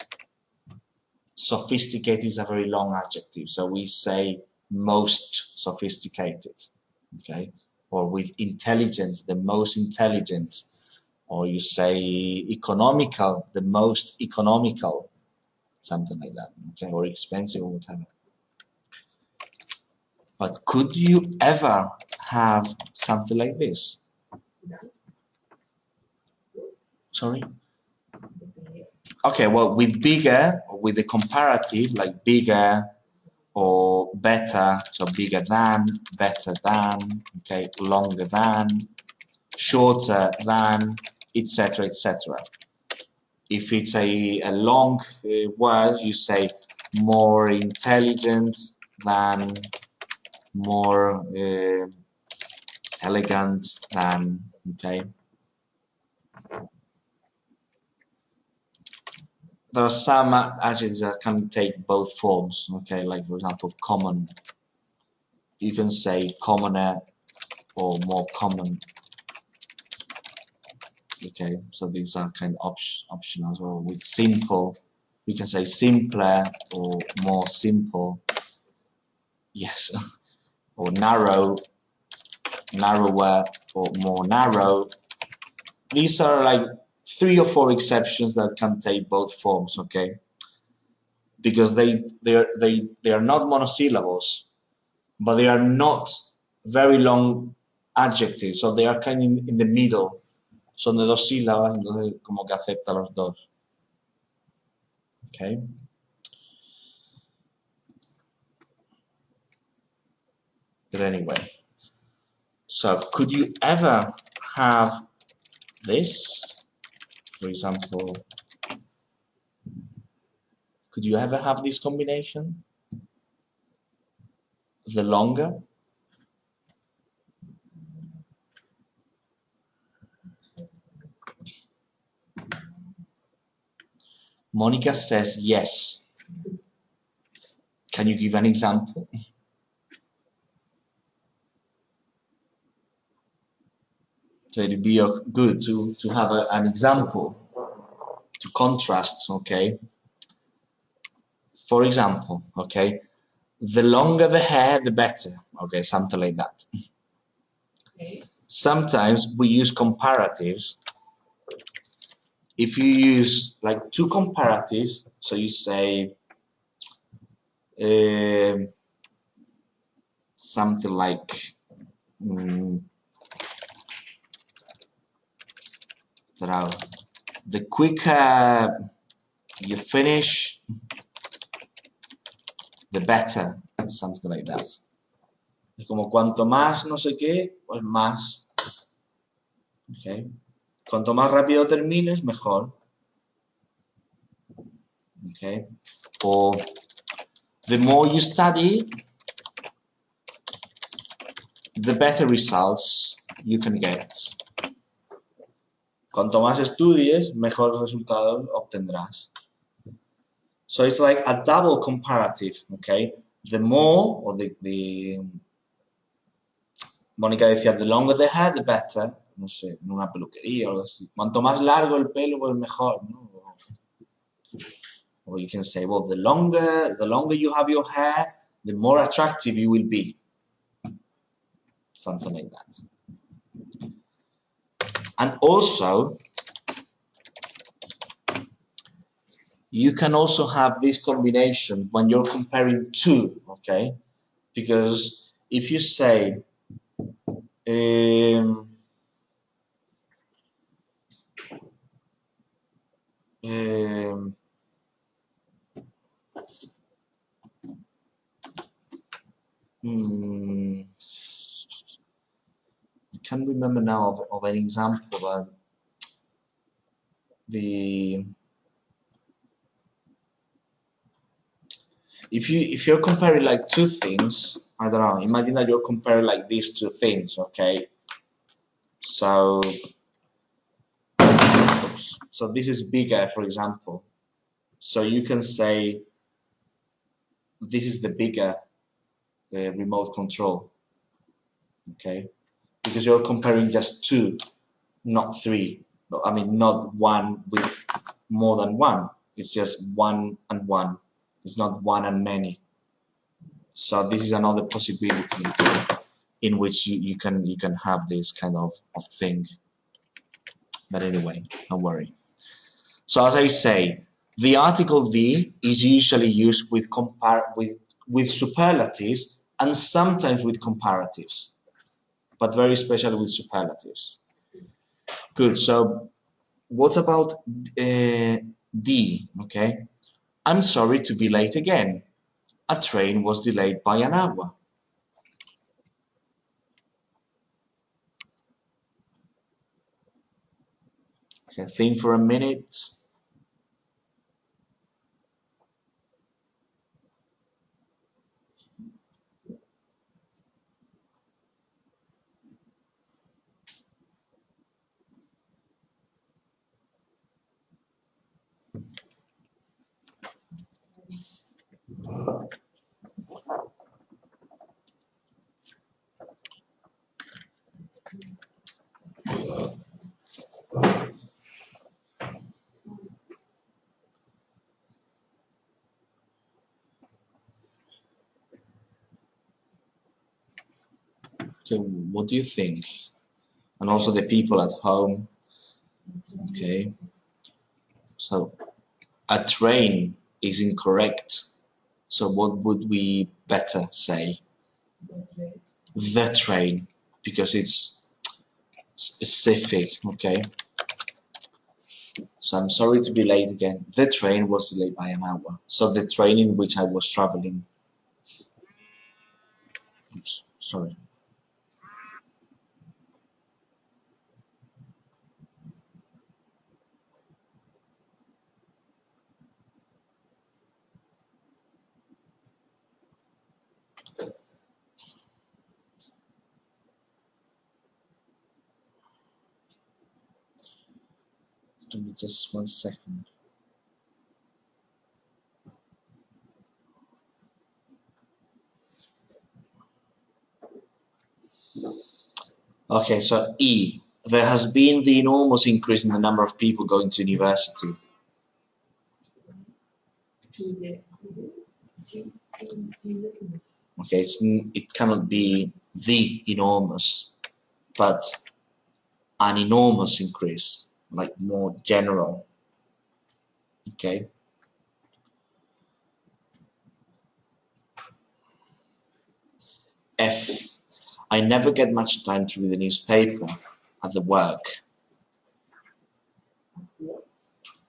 Sophisticated is a very long adjective, so we say most sophisticated, okay? Or with intelligence, the most intelligent, or you say economical, the most economical, something like that, okay, or expensive or whatever. But could you ever have something like this? Sorry? Okay, well, with bigger, with the comparative, like bigger or better, so bigger than, better than, okay, longer than, shorter than, etc., etc. If it's a long word, you say more intelligent than, more elegant than, okay. There are some adjectives that can take both forms, okay, like for example, common. You can say commoner or more common. Okay, so these are kind of optional as well. With simple, you can say simpler or more simple. Yes, or narrow, narrower or more narrow. These are like 3 or 4 exceptions that can take both forms. Okay, because they are not monosyllables, but they are not very long adjectives, so they are kind of in the middle. Son de 2 sílabas, entonces como que acepta los dos. Okay. But anyway, so could you ever have this? For example, could you ever have this combination? The longer? Monica says yes. Can you give an example? So it'd be good to have an example to contrast, okay? For example, okay, the longer the hair, the better, okay, something like that. Okay. Sometimes we use comparatives. If you use like 2 comparatives, so you say something like the quicker you finish, the better, something like that. Es como cuanto más no sé qué, pues más. Okay. Cuanto más rápido termines, mejor. Okay. Or the more you study, the better results you can get. Cuanto más estudies, mejores resultados obtendrás. So it's like a double comparative, okay? The more, or the Mónica decía, the longer the hair, the better. No sé, en una peluquería o algo así. Cuanto más largo el pelo, pues mejor, ¿no? Or you can say, well, the longer you have your hair, the more attractive you will be. Something like that. And also, you can also have this combination when you're comparing 2, okay? Because if you say, I can't remember now of an example, but if you're comparing like 2 things, I don't know, imagine that you're comparing like these 2 things, okay? So this is bigger, for example. So you can say this is the bigger remote control, okay? Because you're comparing just 2, not 3. I mean, not 1 with more than 1. It's just 1 and 1. It's not 1 and many. So this is another possibility in which you can have this kind of thing. But anyway, don't worry. So as I say, The article the is usually used with superlatives and sometimes with comparatives, but very especially with superlatives. Good. So what about D? Okay. I'm sorry to be late again. A train was delayed by an hour. Okay, think for a minute. Okay, what do you think? And also the people at home. Okay, so a train is incorrect. So what would we better say? The train, because it's specific. Okay. So I'm sorry to be late again. The train was delayed by an hour. So the train in which I was traveling. Oops, sorry. Give me just 1 second. Okay, so E. There has been the enormous increase in the number of people going to university. Okay, it cannot be the enormous, but an enormous increase, like more general. Okay. F. I never get much time to read the newspaper at the work.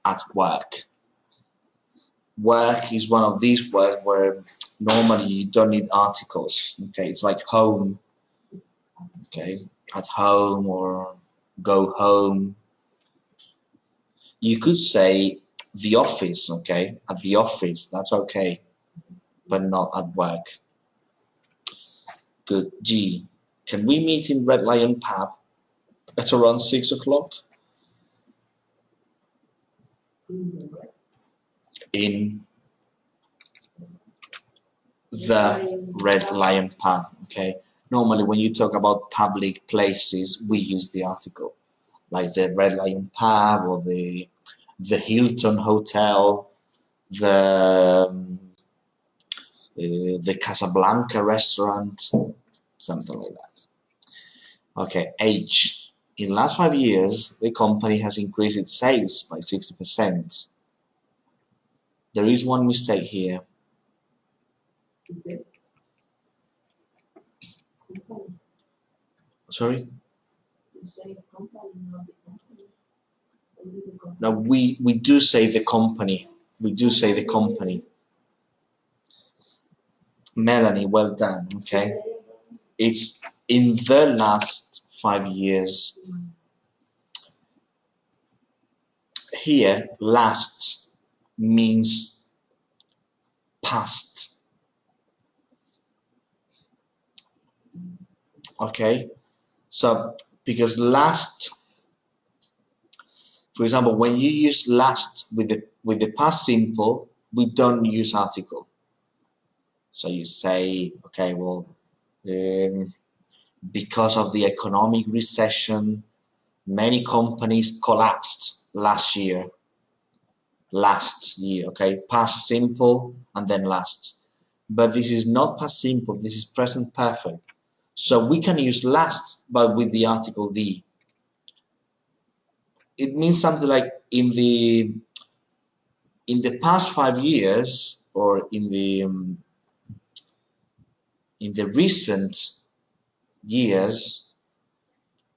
At work. Work is one of these words where normally you don't need articles. Okay, it's like home. Okay, at home or go home. You could say the office. Okay, at the office. That's okay, but not at work. Good. G. Can we meet in Red Lion Pub at around 6 o'clock? In the Red Lion Pub. Okay. Normally, when you talk about public places, we use the article, like the Red Lion Pub or the Hilton Hotel, the Casablanca restaurant, something like that. Okay, H. In the last 5 years, the company has increased its sales by 60%. There is one mistake here. Sorry? No, we do say the company. We do say the company. Melanie, well done. Okay. It's in the last 5 years. Here, last means past. Okay. So, because last, for example, when you use last with the past simple, we don't use article. So you say, okay, well, because of the economic recession, many companies collapsed last year. Last year, okay, past simple and then last. But this is not past simple, this is present perfect. So we can use last, but with the article the. It means something like in the in the past 5 years, or in the recent years,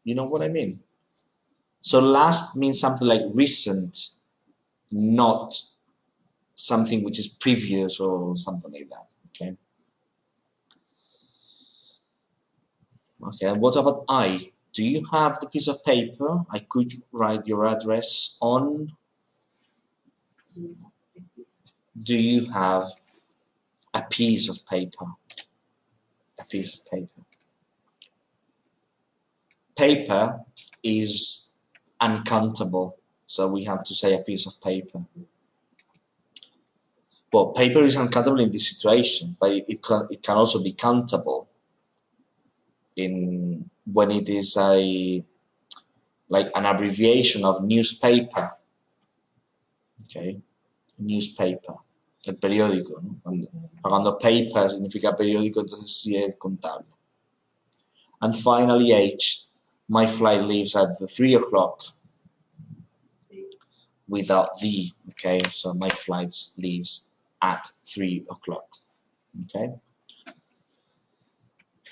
you know what I mean? So last means something like recent, not something which is previous or something like that. Okay. Okay, and what about I? Do you have the piece of paper? I could write your address on. Do you have a piece of paper? A piece of paper. Paper is uncountable, so we have to say a piece of paper. Well, paper is uncountable in this situation, but it can also be countable in when it is like an abbreviation of newspaper. Okay, newspaper, el periódico, ¿no? Cuando paper significa periódico, entonces sí es contable. And finally, H, my flight leaves at 3 o'clock without the, okay? So my flight leaves at 3 o'clock, okay?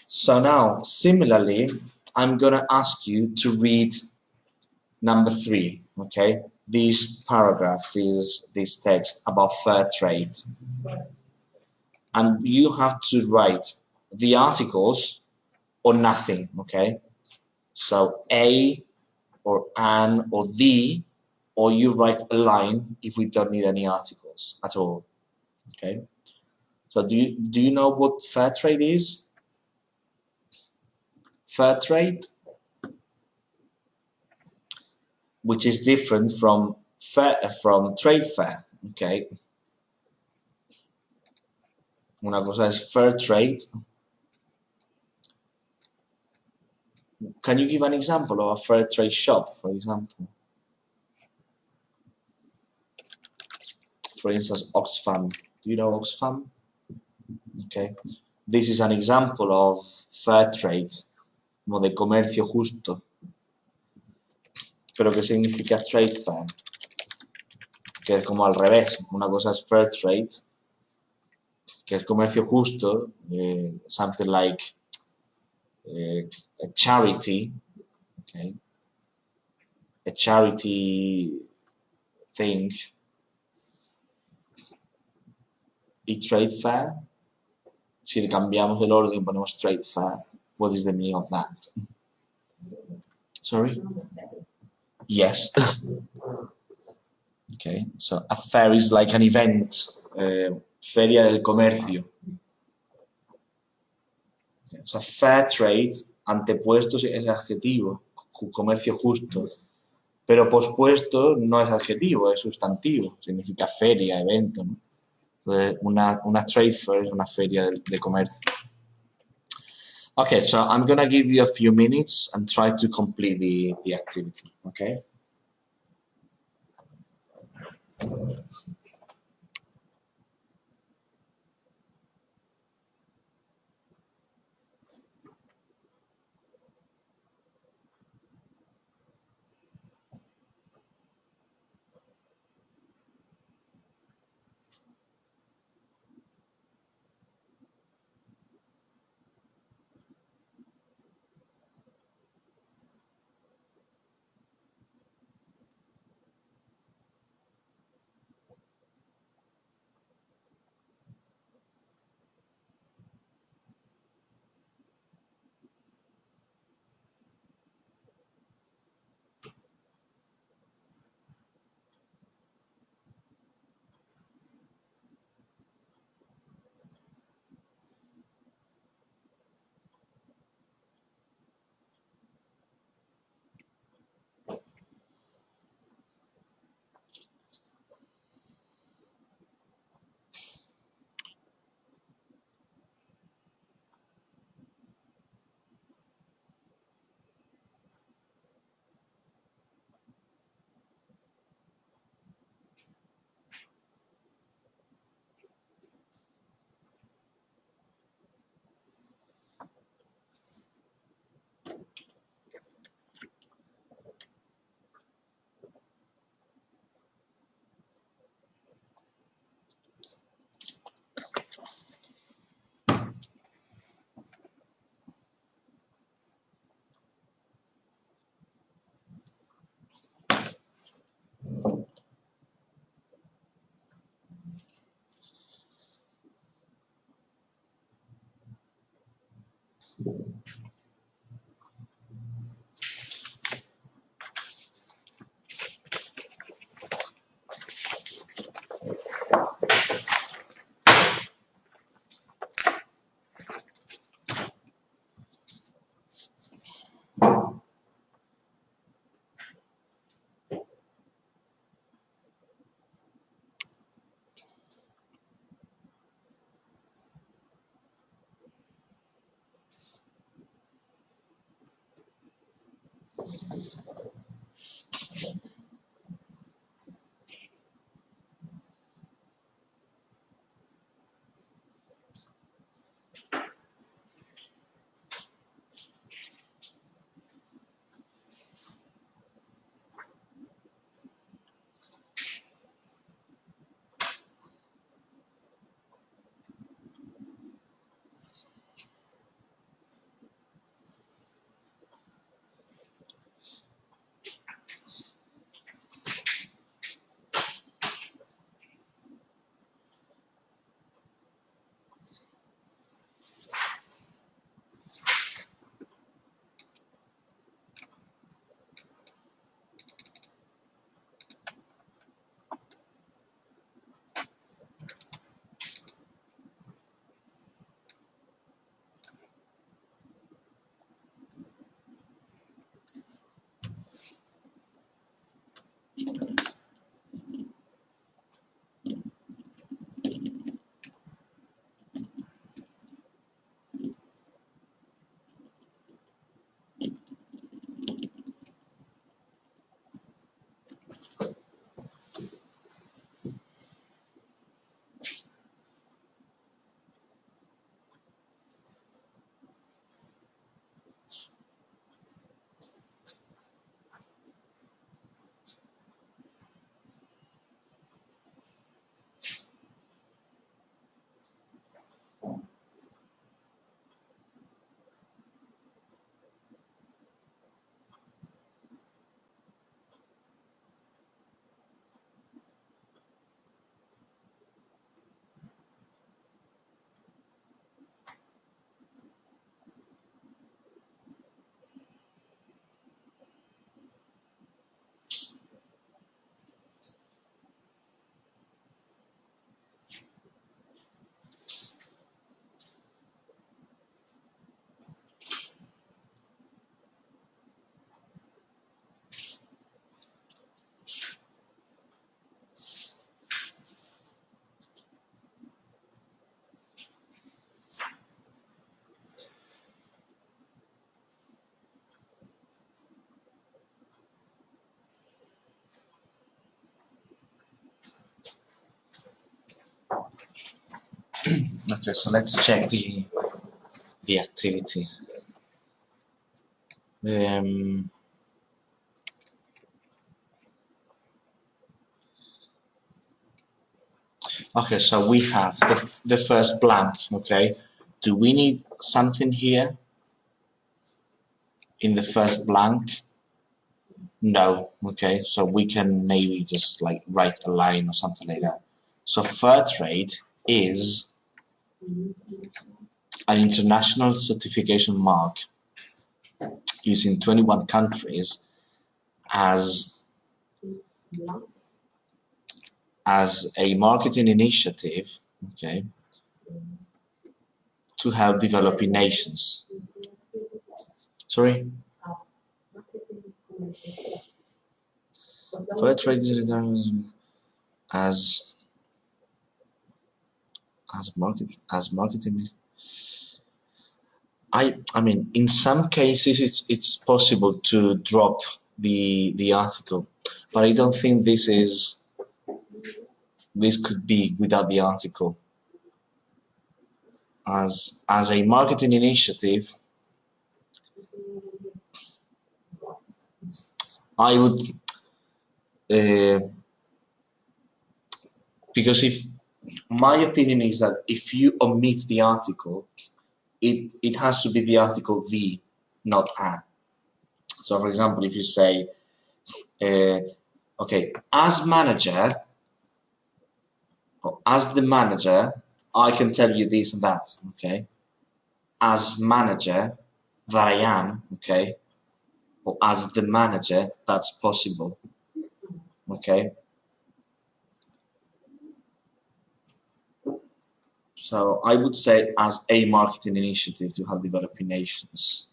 So now, similarly, I'm gonna ask you to read number 3, okay? This paragraph, this text about fair trade. And you have to write the articles or nothing, okay? So a or an or the, or you write a line if we don't need any articles at all, okay? So do you know what fair trade is? Fair trade, which is different from trade fair, okay? Una cosa es fair trade. Can you give an example of a fair trade shop, for example? For instance, Oxfam. Do you know Oxfam? Okay. This is an example of fair trade, como de comercio justo. Pero ¿qué significa trade fair? Que es como al revés. Una cosa es fair trade, que es comercio justo, something like a charity, okay? A charity thing. Y trade fair, si le cambiamos el orden y ponemos trade fair, what is the meaning of that? Sorry? Yes. Okay, so a fair is like an event, feria del comercio. O sea, fair trade, antepuesto es adjetivo, comercio justo, pero pospuesto no es adjetivo, es sustantivo, significa feria, evento, ¿no? Entonces, una trade fair es una feria de comercio. Okay, so I'm gonna give you a few minutes and try to complete the activity, okay? Okay, so let's check the activity. Okay, so we have the first blank. Okay, do we need something here in the first blank? No. Okay, so we can maybe just like write a line or something like that. So Fairtrade is an international certification mark used in 21 countries as a marketing initiative, okay, to help developing nations. Sorry? Fairtrade as marketing. I mean, in some cases it's possible to drop the article, but I don't think this could be without the article. As a marketing initiative, I would because if my opinion is that if you omit the article, it has to be the article the, not a. So for example, if you say okay, as manager, or as the manager, I can tell you this and that, okay? as manager that I am, okay, or as the manager that's possible, okay. So I would say as a marketing initiative to help developing nations.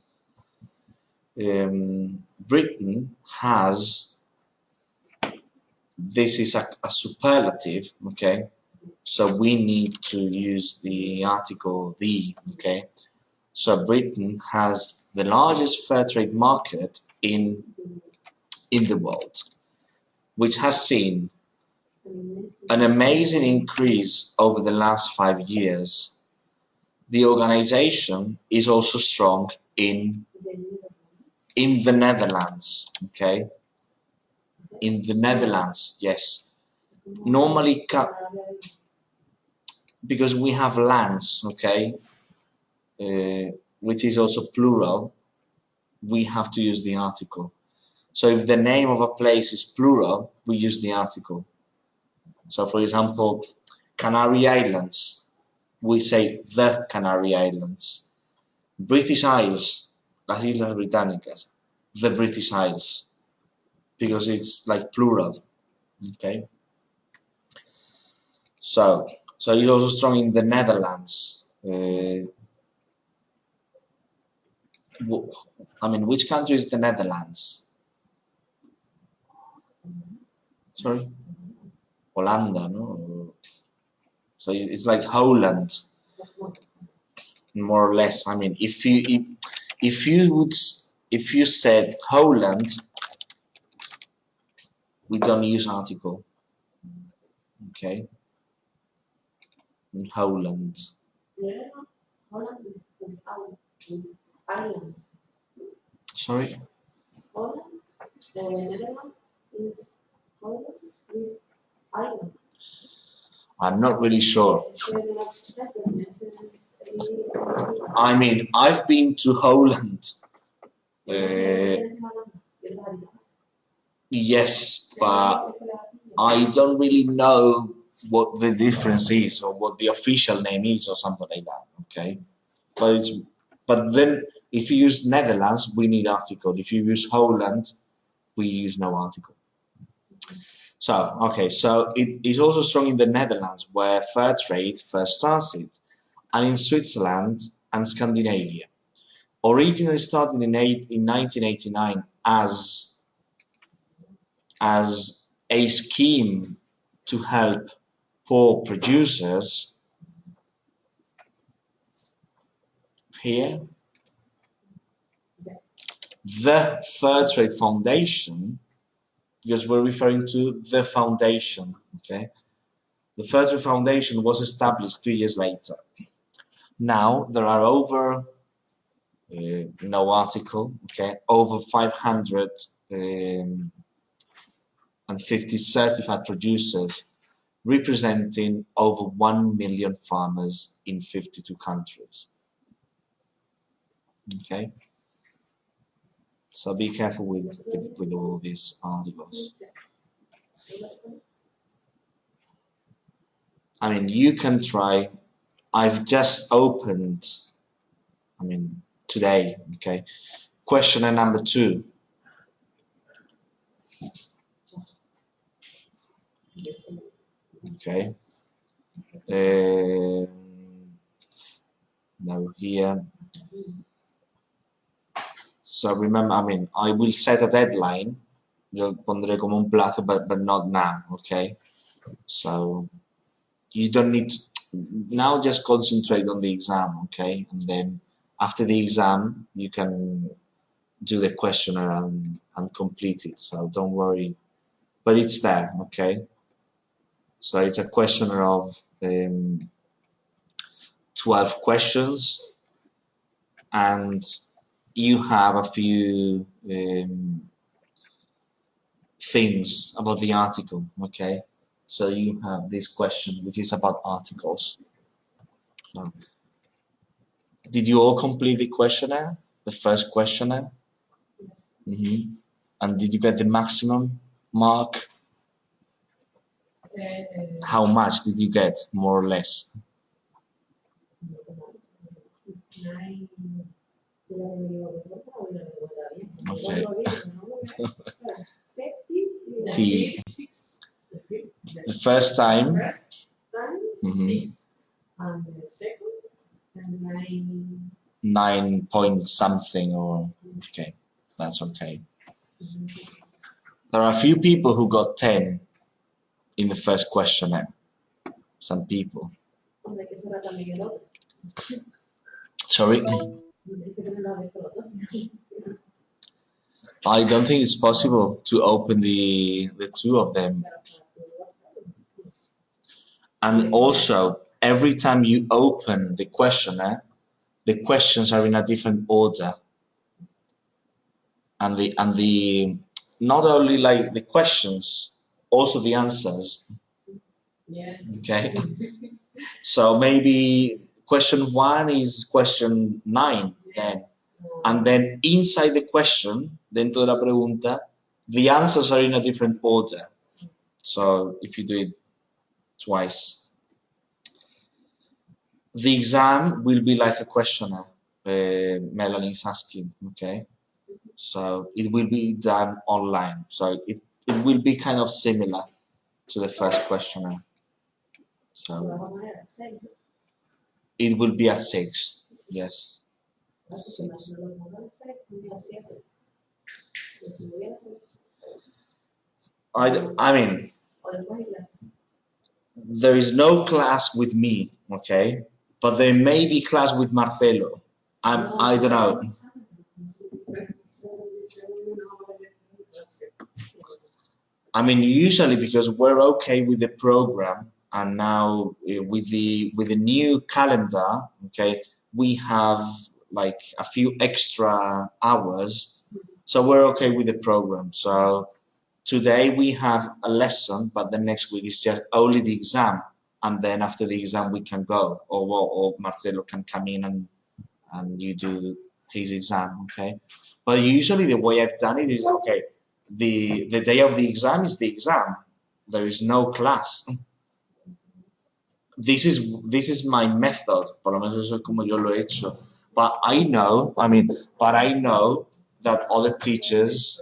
Britain has, this is a superlative, okay, so we need to use the article the, okay. So Britain has the largest fair trade market in the world, which has seen an amazing increase over the last 5 years. The organization is also strong in the Netherlands, okay? In the Netherlands, yes. Normally, because we have lands, okay, which is also plural, we have to use the article. So if the name of a place is plural, we use the article. So for example, Canary Islands, we say the Canary Islands. British Isles, las Islas Británicas, the British Isles, because it's like plural, okay? So it's also strong in the Netherlands. I mean, which country is the Netherlands? Sorry? Holanda, no? So it's like Holland, more or less. I mean, if you said Holland, we don't use article, okay? In Holland. Holland is island. Sorry? Holland, Netherlands is Holland with island. I'm not really sure. I mean, I've been to Holland. Yes, but I don't really know what the difference is or what the official name is or something like that, okay? But then if you use Netherlands, we need article. If you use Holland, we use no article. So, okay, so it is also strong in the Netherlands where fair trade first started, and in Switzerland and Scandinavia. Originally started in 1989 as a scheme to help poor producers. Here, the Fair Trade Foundation, because we're referring to the foundation, okay? The Fair Trade Foundation was established 3 years later. Now there are over, no article, okay, over 550 certified producers representing over 1 million farmers in 52 countries. Okay, so be careful with all these articles. I mean, you can try. I've just opened, I mean, today, okay, questionnaire number 2. Okay. Now here. So remember, I mean, I will set a deadline. Yo pondré como un plazo, but not now, okay? So you don't need to, now just concentrate on the exam, okay? And then after the exam, you can do the questionnaire and complete it. So don't worry, but it's there, okay? So it's a questionnaire of 12 questions, and you have a few things about the article, okay? So you have this question, which is about articles. So, did you all complete the questionnaire, the first questionnaire? Mm-hmm. And did you get the maximum mark? How much did you get, more or less? Nine. Mira que me digo, ¿qué importa? Hoy no me cuenta bien. Okay. Igual lo vi, no me acuerdo. 50, T. 6. The first time, First time, mhm, 6. And the second, and 9. 9 point something or, okay, that's okay. There are a few people who got 10 in the first questionnaire. Some people. Hombre, que será también el otro. Sorry, Es que no lo has visto los dos. I don't think it's possible to open the two of them. And also, every time you open the questionnaire, the questions are in a different order. And the not only like the questions, also the answers. Yes. Okay. So maybe question 1 is question 9 then. And then inside the question, dentro de la pregunta, the answers are in a different order. So if you do it twice. The exam will be like a questionnaire, Melanie is asking, okay? So it will be done online. So it will be kind of similar to the first questionnaire. So it will be at 6, yes. I mean, there is no class with me, okay? But there may be class with Marcelo. I don't know. I mean, usually because we're okay with the program, and now with the new calendar, okay, we have like a few extra hours, so we're okay with the program. So today we have a lesson, but the next week is just only the exam, and then after the exam we can go, or Marcelo can come in and you do his exam, okay? But usually the way I've done it is, okay, the day of the exam is the exam. There is no class. This is my method, por lo menos eso es como yo lo he hecho. But I know that other teachers,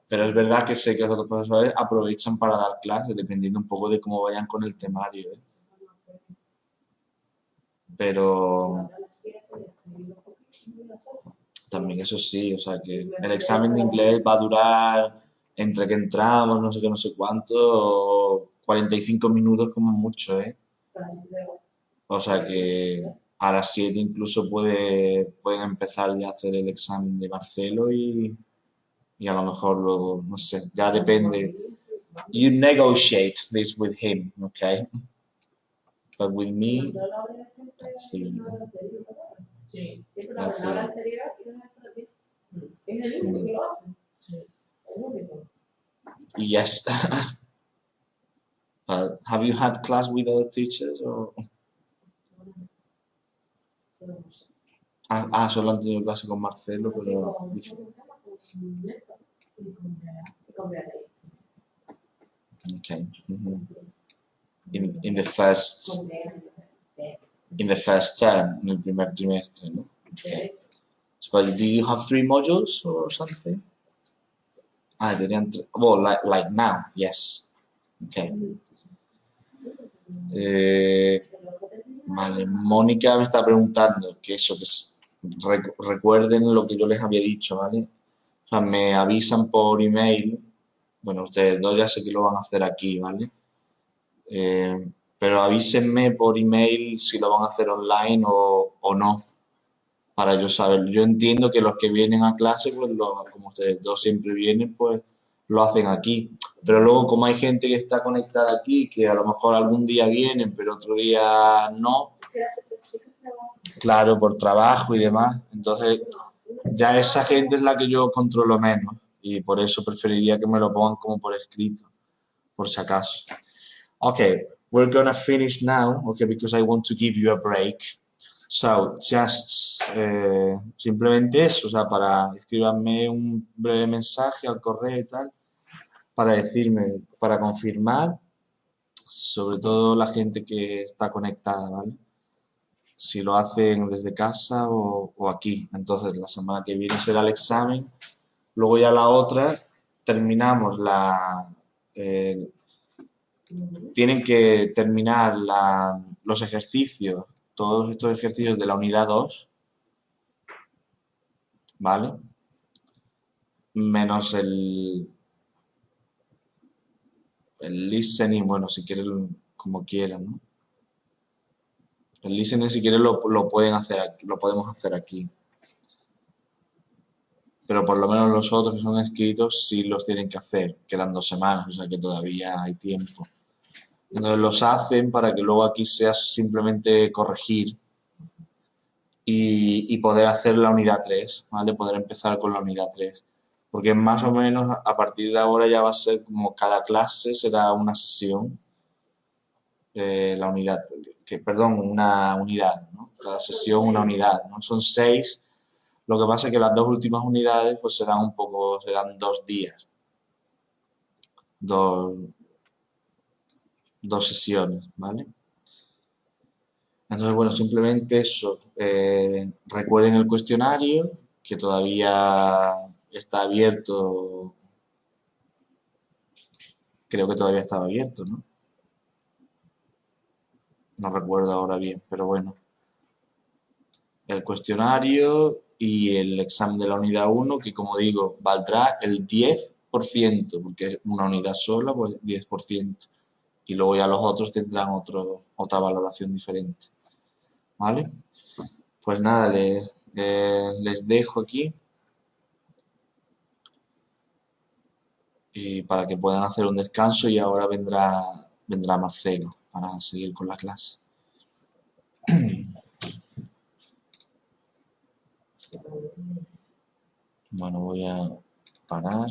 pero es verdad que sé que otros profesores aprovechan para dar clases dependiendo un poco de cómo vayan con el temario, ¿eh? Pero también eso sí, o sea que el examen de inglés va a durar entre que entramos, no sé qué, no sé cuánto, 45 minutos como mucho, ¿eh? O sea que a las 7 incluso pueden empezar ya a hacer el examen de Marcelo y a lo mejor luego, no sé, ya depende. You negotiate this with him, okay? But with me, that's the... Sí, siempre la jornada anterior y una vez. Es el único que lo hace. El único. Yes. Have you had class with other teachers or? Solo han tenido clase con Marcelo, pero. Okay. Mm-hmm. In the first term, en el primer trimestre, ¿no? Okay. So, do you have 3 modules or something? Well, like now, yes. Okay. Vale, Mónica me está preguntando que eso, recuerden lo que yo les había dicho, ¿vale? O sea, me avisan por email, bueno, ustedes dos ya sé que lo van a hacer aquí, ¿vale? Pero avísenme por email si lo van a hacer online o no, para yo saber. Yo entiendo que los que vienen a clase, pues como ustedes dos siempre vienen, pues lo hacen aquí. Pero luego, como hay gente que está conectada aquí, que a lo mejor algún día vienen, pero otro día no, claro, por trabajo y demás, entonces ya esa gente es la que yo controlo menos y por eso preferiría que me lo pongan como por escrito, por si acaso. Okay, we're gonna finish now, okay, because I want to give you a break. So, just simplemente eso, o sea, escríbanme un breve mensaje al correo y tal, para decirme, para confirmar, sobre todo la gente que está conectada, ¿vale? si lo hacen desde casa o aquí. Entonces, la semana que viene será el examen. Luego ya la otra, terminamos eh, tienen que terminar los ejercicios, todos estos ejercicios de la unidad 2, ¿vale? Menos el listening, bueno, si quieren, como quieran, ¿no? El listening, si quieren, lo pueden hacer aquí, lo podemos hacer aquí. Pero por lo menos los otros que son escritos sí los tienen que hacer. Quedan 2 semanas, o sea que todavía hay tiempo. Entonces los hacen para que luego aquí sea simplemente corregir y poder hacer la unidad 3, ¿vale? Poder empezar con la unidad 3. Porque más o menos a partir de ahora ya va a ser como cada clase será una sesión, la unidad, perdón, una unidad, ¿no? Cada sesión una unidad, ¿no? Son 6. Lo que pasa es que las 2 últimas unidades pues serán 2 días, dos, 2 sesiones, ¿vale? Entonces, bueno, simplemente eso. Recuerden el cuestionario, que todavía está abierto. Creo que todavía estaba abierto, ¿no? No recuerdo ahora bien, pero bueno. El cuestionario y el examen de la unidad 1, que como digo, valdrá el 10%, porque es una unidad sola, pues 10%. Y luego ya los otros tendrán otra valoración diferente. ¿Vale? Pues nada, les dejo aquí y para que puedan hacer un descanso y ahora vendrá Marcelo para seguir con la clase. Bueno, voy a parar.